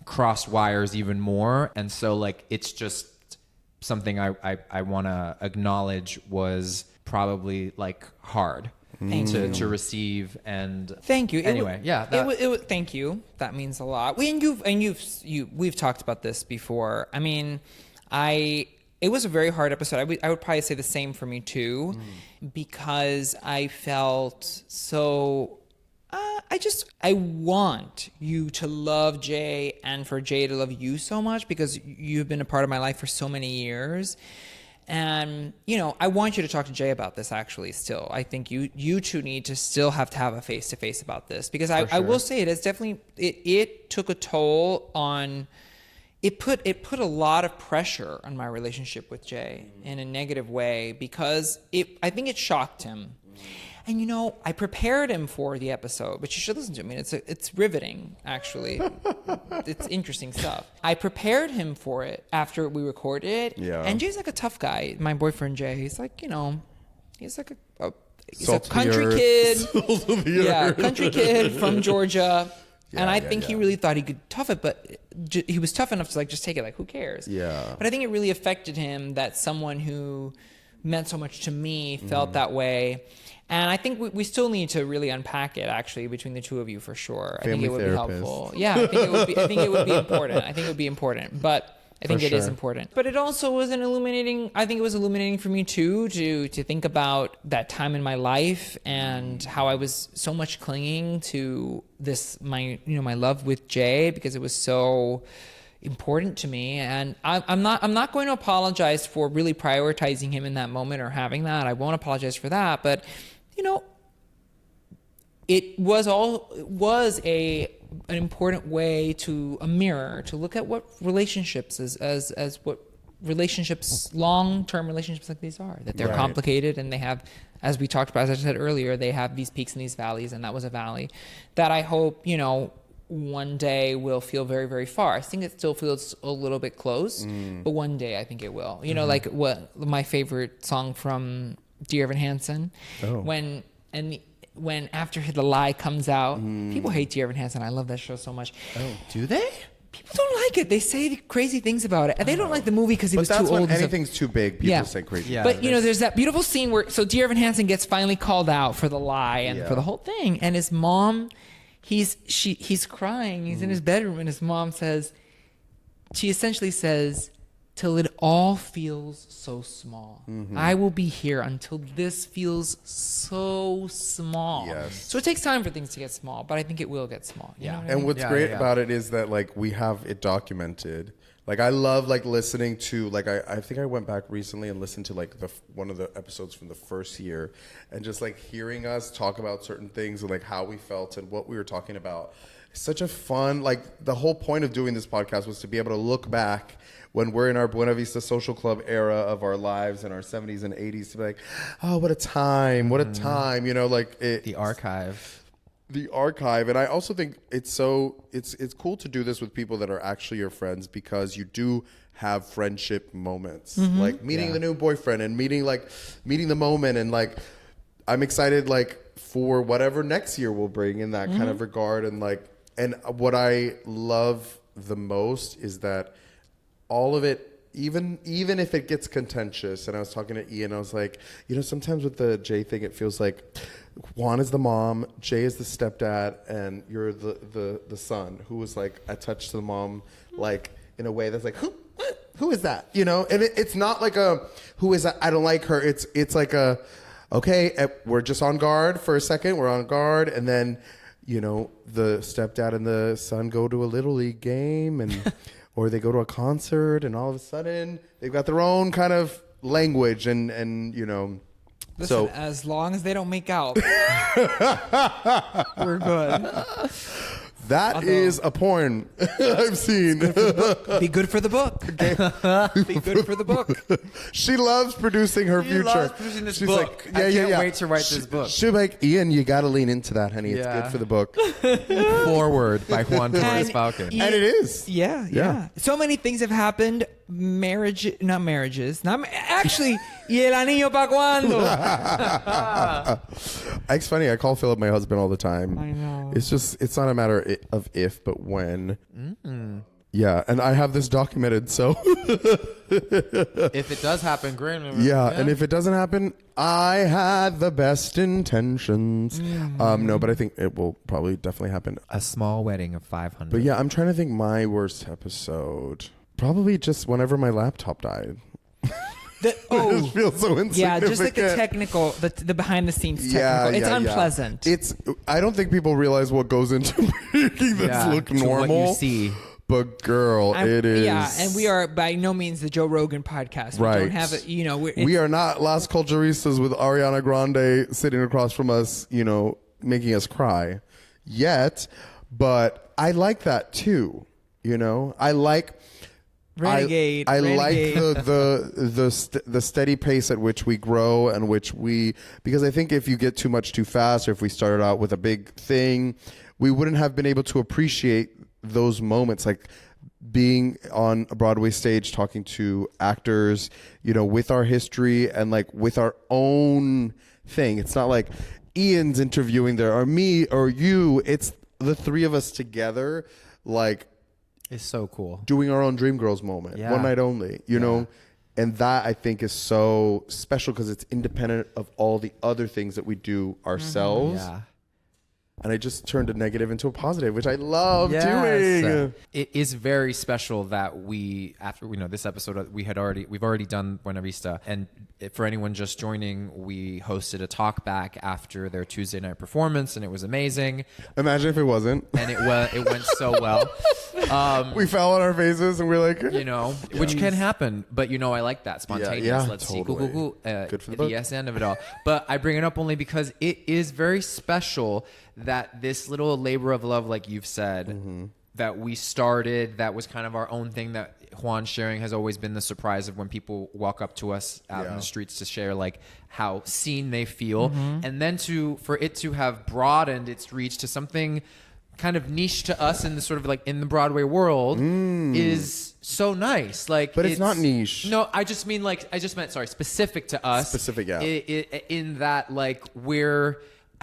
crossed wires even more, and so like it's just something I want to acknowledge was probably like hard to receive. And thank you. Anyway, Thank you. That means a lot. We've talked about this before. I mean, it was a very hard episode. I would probably say the same for me too, because I felt so. I want you to love Jay and for Jay to love you so much, because you've been a part of my life for so many years. And, you know, I want you to talk to Jay about this actually still. I think you two need to still have a face-to-face about this, because I will say it is definitely, it took a toll on, it put a lot of pressure on my relationship with Jay in a negative way, because I think it shocked him. And, you know, I prepared him for the episode, but you should listen to it. I mean, it's riveting, actually. It's interesting stuff. I prepared him for it after we recorded it. Yeah. And Jay's like a tough guy. My boyfriend, Jay, he's like, you know, he's like he's Salt a of the country earth. kid. Salt of the Yeah, earth. country kid from Georgia. And I think he yeah. really thought he could tough it, but he was tough enough to like just take it, like, who cares? Yeah. But I think it really affected him that someone who meant so much to me felt that way. And I think we still need to really unpack it, actually, between the two of you, for sure. I think it would therapist. be helpful. Yeah, I think it would be important. I think it would be important. But I think it is important. But it also was I think it was illuminating for me too, to think about that time in my life and how I was so much clinging to my love with Jay, because it was so important to me. And I'm not going to apologize for really prioritizing him in that moment or having that. I won't apologize for that. But, you know, it was an important way to a mirror to look at what relationships as what relationships, long-term relationships like these are, that they're Right. complicated, and they have, as we talked about, as I said earlier, they have these peaks and these valleys, and that was a valley that I hope, you know, one day will feel very, very far. I think it still feels a little bit close, but one day I think it will. You know, like what my favorite song from Dear Evan Hansen, when after the lie comes out, people hate Dear Evan Hansen. I love that show so much. do they? people don't like it. They say crazy things about it. And they don't like the movie because he was But too that's old. when anything's too big. People say crazy. Yeah. But there's that beautiful scene where Dear Evan Hansen gets finally called out for the lie and for the whole thing, and his mom, he's crying. He's in his bedroom, and his mom she essentially says, "Till it all feels so small. I will be here until this feels so small." Yes. So it takes time for things to get small, but I think it will get small. You know what I And mean? what's great about it is that like we have it documented. Like I love like listening to like I think I went back recently and listened to like one of the episodes from the first year, and just like hearing us talk about certain things and like how we felt and what we were talking about. It's such a fun, like the whole point of doing this podcast was to be able to look back when we're in our Buena Vista Social Club era of our lives in our 70s and 80s to be like, oh, what a time, you know, like The archive. And I also think it's cool to do this with people that are actually your friends, because you do have friendship moments, like meeting the new boyfriend and meeting the moment, and like I'm excited like for whatever next year will bring in that kind of regard. And like, and what I love the most is that all of it, even if it gets contentious, and I was talking to Ian, I was like, you know, sometimes with the Jay thing, it feels like Juan is the mom, Jay is the stepdad, and you're the son who was like attached to the mom, like in a way that's like, who is that? You know, and it's not like a who is that? I don't like her. It's like a okay, we're just on guard for a second. We're on guard, and then you know the stepdad and the son go to a little league game and. Or they go to a concert, and all of a sudden they've got their own kind of language, and you know. Listen, as long as they don't make out, we're good. That is a porn I've seen. Be good for the book. Be good for the book. She loves producing her future. She loves producing this She's book. Like, I can't wait to write this book. She'll be like, Ian, you got to lean into that, honey. It's good for the book. Forward by Juan Torres-Falcon. And it is. Yeah. So many things have happened. Actually, y el anillo pa' cuando? It's funny. I call Philip my husband all the time. I know. It's not a matter of if, but when. Yeah, and I have this documented, so. If it does happen, great. Yeah, and if it doesn't happen, I had the best intentions. No, but I think it will probably definitely happen. A small wedding of 500. But yeah, I'm trying to think my worst episode. Probably just whenever my laptop died. It just feels so insignificant. Yeah, just like the technical, the behind the scenes technical. It's unpleasant. I don't think people realize what goes into making this look normal. What you see. But girl, it is. Yeah, and we are by no means the Joe Rogan podcast. We don't have it, you know. We are not Las Culturistas with Ariana Grande sitting across from us, you know, making us cry yet. But I like that too. You know, I like. Renegade. I like the steady pace at which we grow and because I think if you get too much too fast, or if we started out with a big thing, we wouldn't have been able to appreciate those moments, like being on a Broadway stage talking to actors, you know, with our history and like with our own thing. It's not like Ian's interviewing there or me or you. It's the three of us together, like. It's so cool. Doing our own Dreamgirls moment. Yeah. One night only, you know? And that I think is so special because it's independent of all the other things that we do ourselves. Yeah. And I just turned a negative into a positive, which I love doing. It is very special that after this episode, we've already done Buena Vista, and for anyone just joining, we hosted a talk back after their Tuesday night performance, and it was amazing. Imagine if it wasn't. And it went so well. We fell on our faces and we're like, which can happen, but I like that spontaneous. Yeah, Let's totally. see, cool. Good for the book. Yes, end of it all. But I bring it up only because it is very special that this little labor of love, like you've said, that we started, that was kind of our own thing that Juan sharing has always been the surprise of when people walk up to us out in the streets to share like how seen they feel. And then for it to have broadened its reach to something kind of niche to us in the sort of like in the Broadway world is so nice. Like, but it's not niche. No, I just meant specific to us. Specific, yeah. In that, like,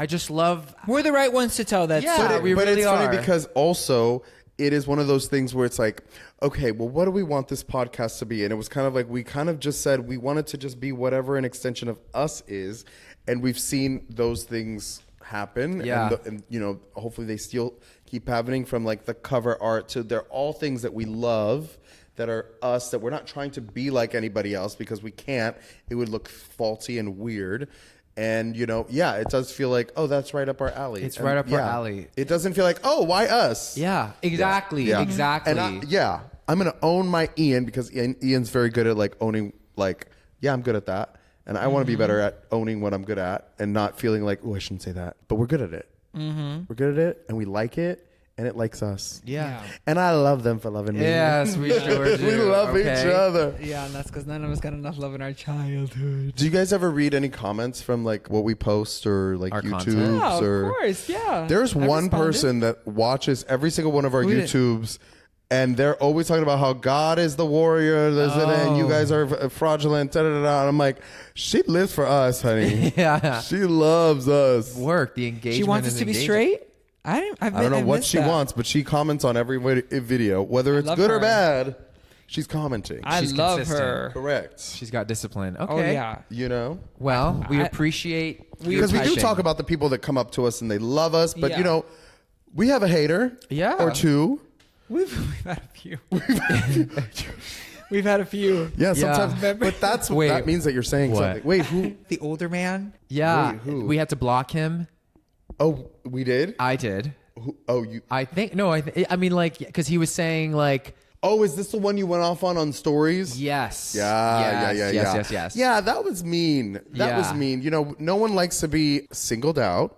I just love. We're the right ones to tell that story. We really it's are. funny because also it is one of those things where it's like, okay, well, what do we want this podcast to be? And it was kind of like, we kind of just said we wanted to just be whatever an extension of us is. And we've seen those things happen. Yeah. And you know, hopefully they still keep happening, from like the cover art to they're all things that we love, that are us, that we're not trying to be like anybody else because we can't. It would look faulty and weird. And, you know, yeah, it does feel like, oh, that's right up our alley. It's right up our alley. It doesn't feel like, oh, why us? Yeah, exactly. Yeah. Exactly. And I'm going to own my Ian, because Ian's very good at like owning, like, yeah, I'm good at that. And I want to be better at owning what I'm good at and not feeling like, oh, I shouldn't say that. But we're good at it. We're good at it and we like it. And it likes us. Yeah. And I love them for loving me. Yes, we sure do. We love each other. Yeah, and that's because none of us got enough love in our childhood. Do you guys ever read any comments from like what we post or like Our YouTubes? content? Yeah, or of course, yeah. There's I one responded. person that watches every single one of our Who did? YouTubes, and they're always talking about how God is the warrior, and you guys are fraudulent. Da, da, da, da. And I'm like, she lives for us, honey. Yeah. She loves us. Work, the engagement. She wants us and to be engagement. straight? I I don't know what she wants, but she comments on every video, whether it's love good or her. bad. She's commenting. I She's love consistent. her. Correct. She's got discipline. Okay. Oh, yeah. You know? Well, we I- appreciate your Because we do typing. talk about the people that come up to us and they love us, but Yeah. you know, we have a hater, Yeah. or two. We've had a few. We've had a few. Yeah, sometimes. Remember? But that Wait. means that you're saying What? something. Wait, who? The older man. Yeah. Wait, who? We had to block him. Oh, we did. I did. Who, oh, you. I think no. I mean, like, because he was saying like, Oh, is this the one you went off on stories? yes. Yeah, Yes. Yeah, that was mean. That was Yeah. mean. You know, no one likes to be singled out.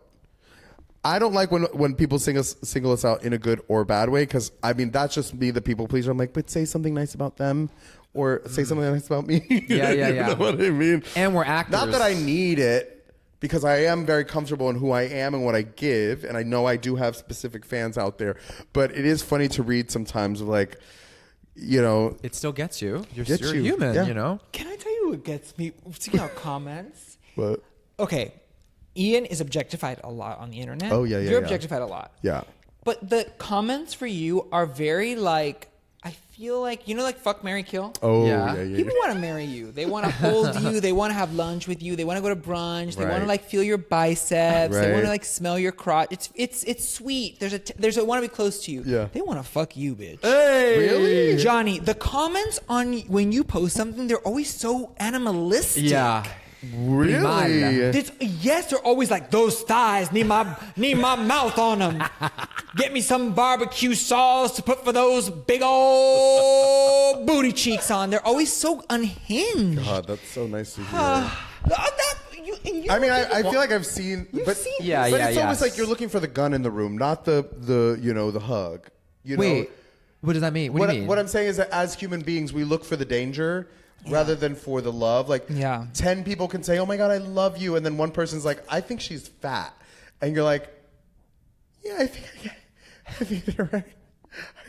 I don't like when people single us out in a good or bad way, because I mean that's just me, the people pleaser. I'm like, but say something nice about them, or say something nice about me. Yeah. You know what I mean? And we're actors. Not that I need it, because I am very comfortable in who I am and what I give, and I know I do have specific fans out there. But it is funny to read sometimes, like, you know, It still gets you. You're Gets you. human. Yeah. You know. Can I tell you what gets me? Speaking of comments. but Okay. Ian is objectified a lot on the internet. Oh, yeah, yeah, You're yeah. objectified a lot. yeah. But the comments for you are very like, I feel like, you know, like fuck, marry, kill? Oh, Yeah. yeah. People want to marry you. They want to hold you. They want to have lunch with you. They want to go to brunch. They want to Right. like feel your biceps. They want Right. to like smell your crotch. It's sweet. There's a want to be close to you. Yeah. They want to fuck you, bitch. Really? Johnny, the comments on when you post something, they're always so animalistic. Yeah. Really? Yes, they're always like, those thighs need my mouth on them. Get me some barbecue sauce to put for those big old booty cheeks on. They're always so unhinged. God, that's so nice to hear. I I mean, I feel like I've seen, but seen Yeah, but yeah, it's yeah. almost like you're looking for the gun in the room, not the you know, the hug. You Wait. know, What does that mean? What do you mean? what I'm saying is that as human beings, we look for the danger rather than for the love. Like, Yeah. 10 people can say, "Oh my God, I love you," and then one person's like, "I think she's fat," and you're like, "Yeah, I think they're right.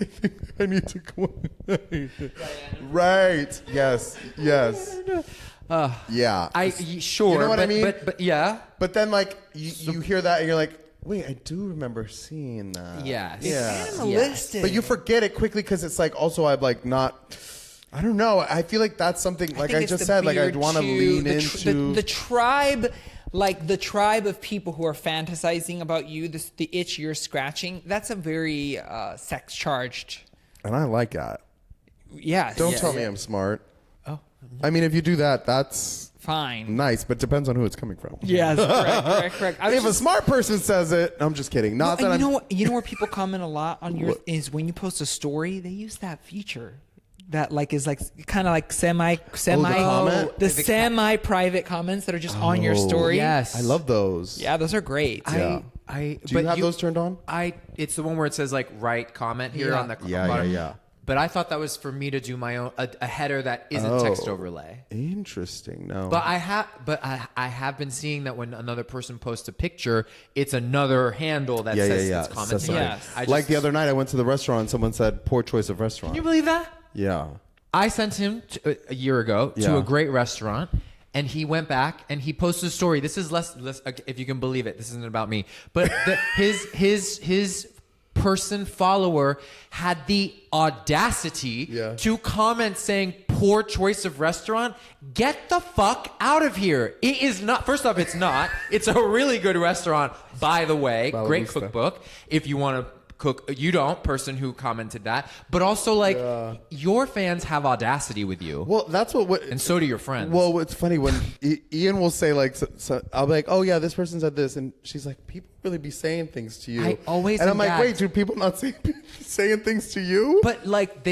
I think I need to go." Right? Yes. Yes. Yeah. Sure. You know what I but, mean? But yeah. But then, like, you hear that and you're like, wait, I do remember seeing that. Yes. Yeah. animalistic. But you forget it quickly because it's like, also, I'm like, not, I don't know. I feel like that's something, like think I it's just the said, like, I'd beard want to chew, lean the into. the tribe. Like the tribe of people who are fantasizing about you, the itch you're scratching, that's a very sex charged. And I like that. Yes. Don't tell me I'm smart. Oh. I mean, if you do that, that's Fine. nice, but depends on who it's coming from. Yes, correct. I was If a just, smart person says it, I'm just kidding. Not that you I'm. know what? You know where people comment a lot on yours What? is when you post a story, they use that feature. That like is like kind of like semi comment? the semi private comments that are just on your story. Yes. I love those. Yeah, those are great. Yeah. I Do you have those turned on? It's the one where it says like write comment here Yeah. on the Yeah, bottom. yeah. But I thought that was for me to do my own a header that isn't text Oh. overlay. Interesting. No. But I have been seeing that when another person posts a picture, it's another handle that says it's Says commenting. something. Yes. Like the other night, I went to the restaurant and someone said, "Poor choice of restaurant." Can you believe that? Yeah. I sent him a year ago Yeah. to a great restaurant, and he went back and he posted a story. This is less if you can believe it. This isn't about me, but his person follower had the audacity to comment saying poor choice of restaurant. Get the fuck out of here. It is not, first off, it's not. It's a really good restaurant, by the way. Great cookbook. If you want to cook, you don't, person who commented that. But also, like, your fans have audacity with you. Well, that's what and so do your friends. Well, it's funny when Ian will say, like, so I'll be like, oh yeah, this person said this, and she's like, people really be saying things to you. I always and I'm like, gagged. wait, do people not saying things to you? But like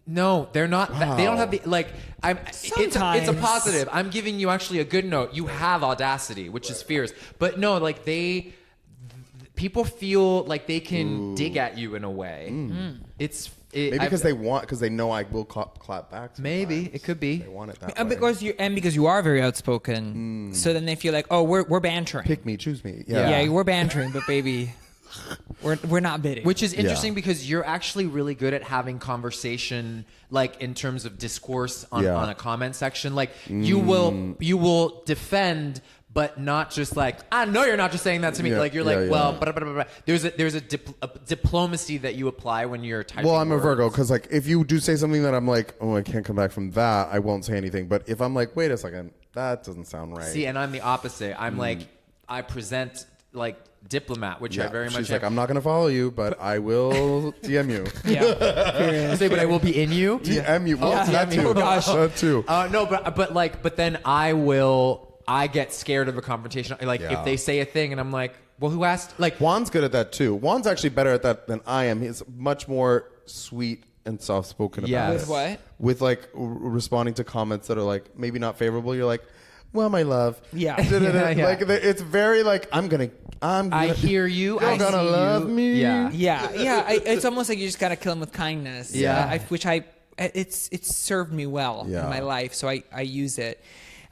no, they're not. They don't have the like. It's a positive. I'm giving you actually a good note. You have audacity, which is fierce. But no, like people feel like they can dig at you in a way. Maybe because they know I will clap back. Maybe it could be. They want it that way. Because you are very outspoken, so then they feel like, oh, we're bantering. Pick me, choose me. Yeah, we're bantering, but baby, we're not bidding. Which is interesting because you're actually really good at having conversation, like in terms of discourse on a comment section. Like you will defend. But not just like, I know you're not just saying that to me. Like you're like, well, blah, blah, blah, blah. There's a diplomacy that you apply when you're typing. Well, I'm words. a Virgo because like if you do say something that I'm like, oh, I can't come back from that, I won't say anything. But if I'm like, wait a second, that doesn't sound right. See, and I'm the opposite. I'm like, I present like diplomat, which I very much. She's like, I'm not gonna follow you, but I will DM you. I say, but I will be in you. DM you. Well, that too. Oh gosh. That too. No, but then I get scared of a confrontation. Like if they say a thing and I'm like, well, who asked? Like Juan's good at that too. Juan's actually better at that than I am. He's much more sweet and soft-spoken about it. With what? With like responding to comments that are like maybe not favorable. You're like, well, my love. Yeah. Like it's very like I hear you. You're gonna love me. Yeah. It's almost like you just gotta kill them with kindness. It's served me well in my life, so I use it.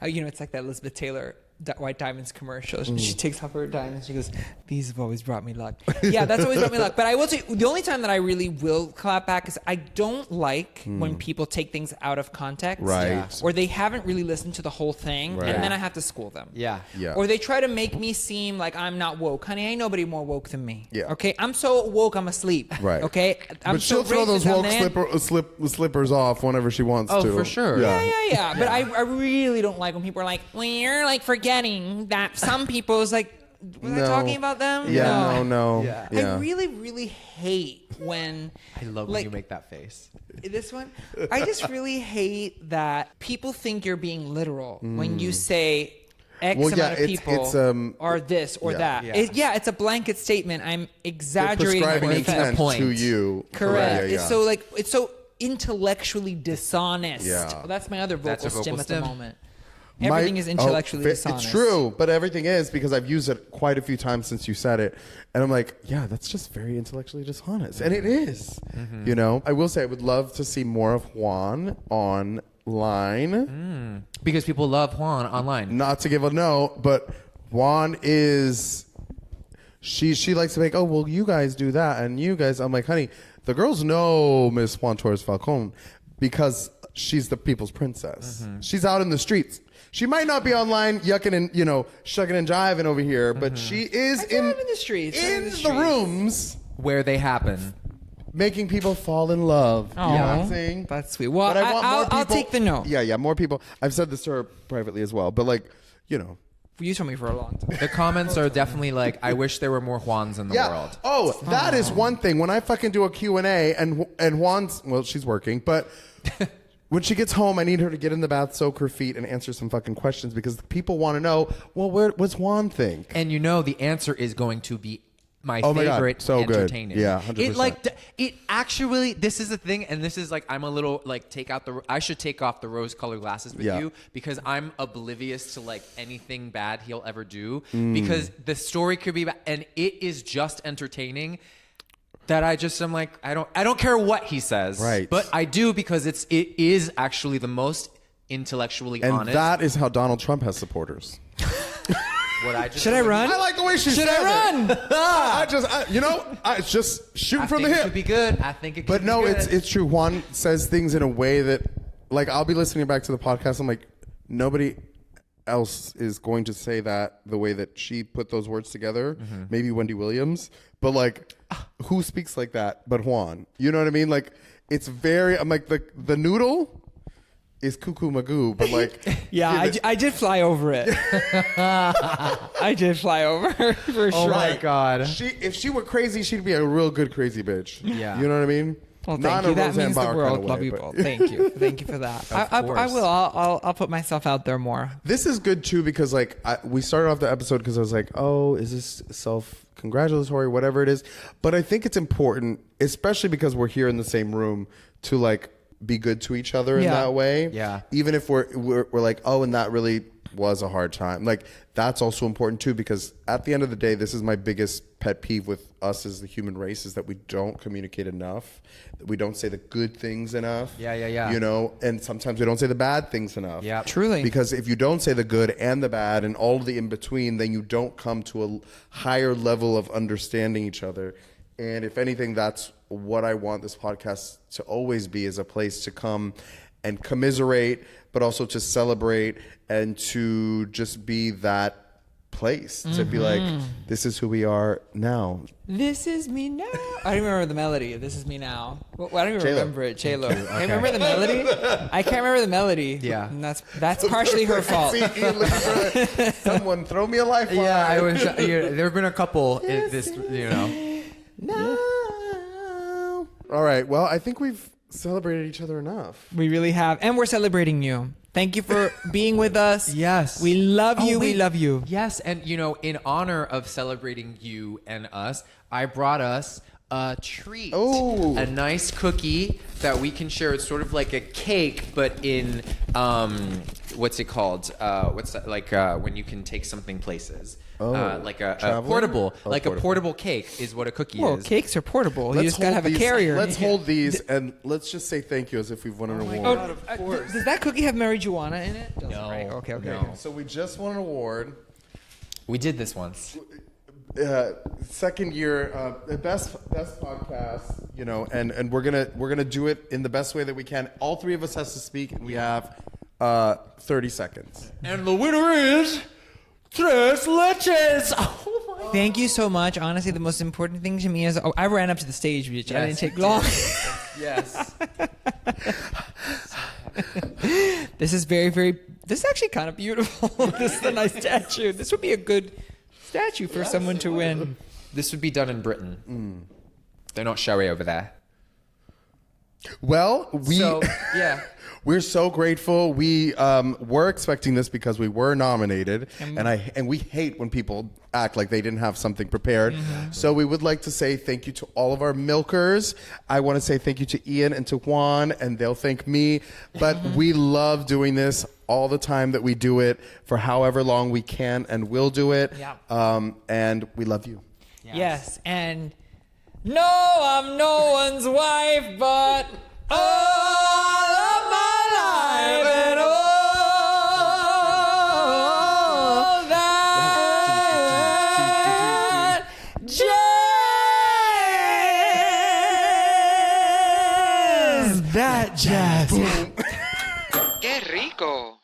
It's like that Elizabeth Taylor White Diamonds commercial. She takes off her diamonds. She goes, "These have always brought me luck." Yeah, that's always brought me luck. But I will say, the only time that I really will clap back is I don't like when people take things out of context, Right. Or they haven't really listened to the whole thing, Right. and then I have to school them. Yeah. Or they try to make me seem like I'm not woke. Honey, ain't nobody more woke than me. Yeah. Okay, I'm so woke, I'm asleep. Right. Okay, But she'll throw those woke slippers off whenever she wants to. Oh, for sure. Yeah. But I really don't like when people are like, well, you're like forgetting that some people is like, was I talking about them? No. Yeah. I really, really hate when... I love when you make that face. This one? I just really hate that people think you're being literal when you say X amount of people are this or that. Yeah. It's a blanket statement. I'm exaggerating prescribing for intent to you. Correct. Yeah. It's so intellectually dishonest. Yeah. Well, that's my other That's vocal a stim vocal at the stim. moment. Everything is intellectually dishonest. It's true, but everything is because I've used it quite a few times since you said it. And I'm like, yeah, that's just very intellectually dishonest. And it is. I will say I would love to see more of Juan online. Because people love Juan online. Not to give a no, but Juan is... She likes to make, oh, well, you guys do that. And you guys... I'm like, honey, the girls know Miss Juan Torres-Falcon because she's the people's princess. She's out in the streets. She might not be online yucking and, shucking and jiving over here, but she is in the streets. in the rooms Where they happen. making people fall in love. Oh, You know what I'm saying? That's sweet. Well, But I want more people. I'll take the no. Yeah, more people. I've said this to her privately as well, but You told me for a long time. The comments are definitely like, I wish there were more Juans in the world. Oh, that is one thing. When I fucking do a Q&A and Juan's, well, she's working, but when she gets home, I need her to get in the bath, soak her feet, and answer some fucking questions because people want to know, well, what's Juan think? And the answer is going to be my Oh my God, favorite, so good. entertaining. Yeah, 100%. It actually, this is the thing, and this is like, I'm a little like, I should take off the rose-colored glasses with you because I'm oblivious to like anything bad he'll ever do because the story could be bad, and it is just entertaining. That I'm like, I don't care what he says, Right? But I do because it is actually the most intellectually And honest. that is how Donald Trump has supporters. Should I run? I like the way she Should said I run? it. I just shooting from the think hip. it could be good. I think it could But be no, good. it's true. Juan says things in a way that, like, I'll be listening back to the podcast. I'm like, nobody else is going to say that the way that she put those words together. Maybe Wendy Williams, but like who speaks like that but Juan? You know what I mean? Like, it's very, I'm like, the noodle is cuckoo magoo, but like... Yeah, I did fly over it. I did fly over for sure. Oh my God. If she were crazy, she'd be a real good crazy bitch. Yeah. You know what I mean? Well, Not thank you. in a That Roseanne means the Barr world. kind of Love way, you but- both. Thank you. Thank you for that. I course. will. I'll put myself out there more. This is good too because like we started off the episode because I was like, oh, is this self-congratulatory, whatever it is? But I think it's important, especially because we're here in the same room, to like be good to each other in Yeah. that way. Yeah. Even if we're like, oh, and that really was a hard time. Like, that's also important too, because at the end of the day, this is my biggest pet peeve with us as the human race, is that we don't communicate enough. That we don't say the good things enough. Yeah. You know, and sometimes we don't say the bad things enough. Yeah. Truly. Because if you don't say the good and the bad and all of the in between, then you don't come to a higher level of understanding each other. And if anything, that's what I want this podcast to always be, is a place to come and commiserate, but also to celebrate and to just be that place. To be like, this is who we are now. This is me now. I don't remember the melody. This is me now. Well, I don't even J-Lo. remember it. J-Lo. I remember the melody. I can't remember the melody. Yeah. And that's partially her fault. See, Ian, looking for it. Someone throw me a lifeline. Yeah, I was. There have been a couple. No. All right. Well, I think we've celebrated each other enough. We really have. And we're celebrating you. Thank you for being with us. Yes. We love you. Oh, We wait. love you. Yes, and in honor of celebrating you and us, I brought us a treat. Oh. A nice cookie that we can share. It's sort of like a cake, but in what's it called? What's that? Like when you can take something places. Like a traveling? portable, Oh, like portable. a portable cake is what a cookie Well, is. cakes are portable. You Let's just gotta hold have a these- carrier. Let's hold these and let's just say thank you as if we've won an award. Does that cookie have marijuana in it? Doesn't, No. right? Okay. No. So we just won an award. We did this once. Second year, best podcast, and we're gonna do it in the best way that we can. All three of us has to speak, and we have 30 seconds. And the winner is Tres Leches. Thank you so much. Honestly, the most important thing to me is I ran up to the stage, which I Yes, didn't take you long. Yes. This is very, very. This is actually kind of beautiful. This is a nice statue. This would be a good statue for someone to win. This would be done in Britain. They're not showy over there. Well, Yeah. we're so grateful. We were expecting this because we were nominated, and we hate when people act like they didn't have something prepared. So we would like to say thank you to all of our milkers. I want to say thank you to Ian and to Juan, and they'll thank me. But we love doing this all the time that we do it, for however long we can and will do it. Yeah. And we love you. Yes, and no, I'm no one's wife, but all of my life and all that jazz. That jazz. ¡Qué rico!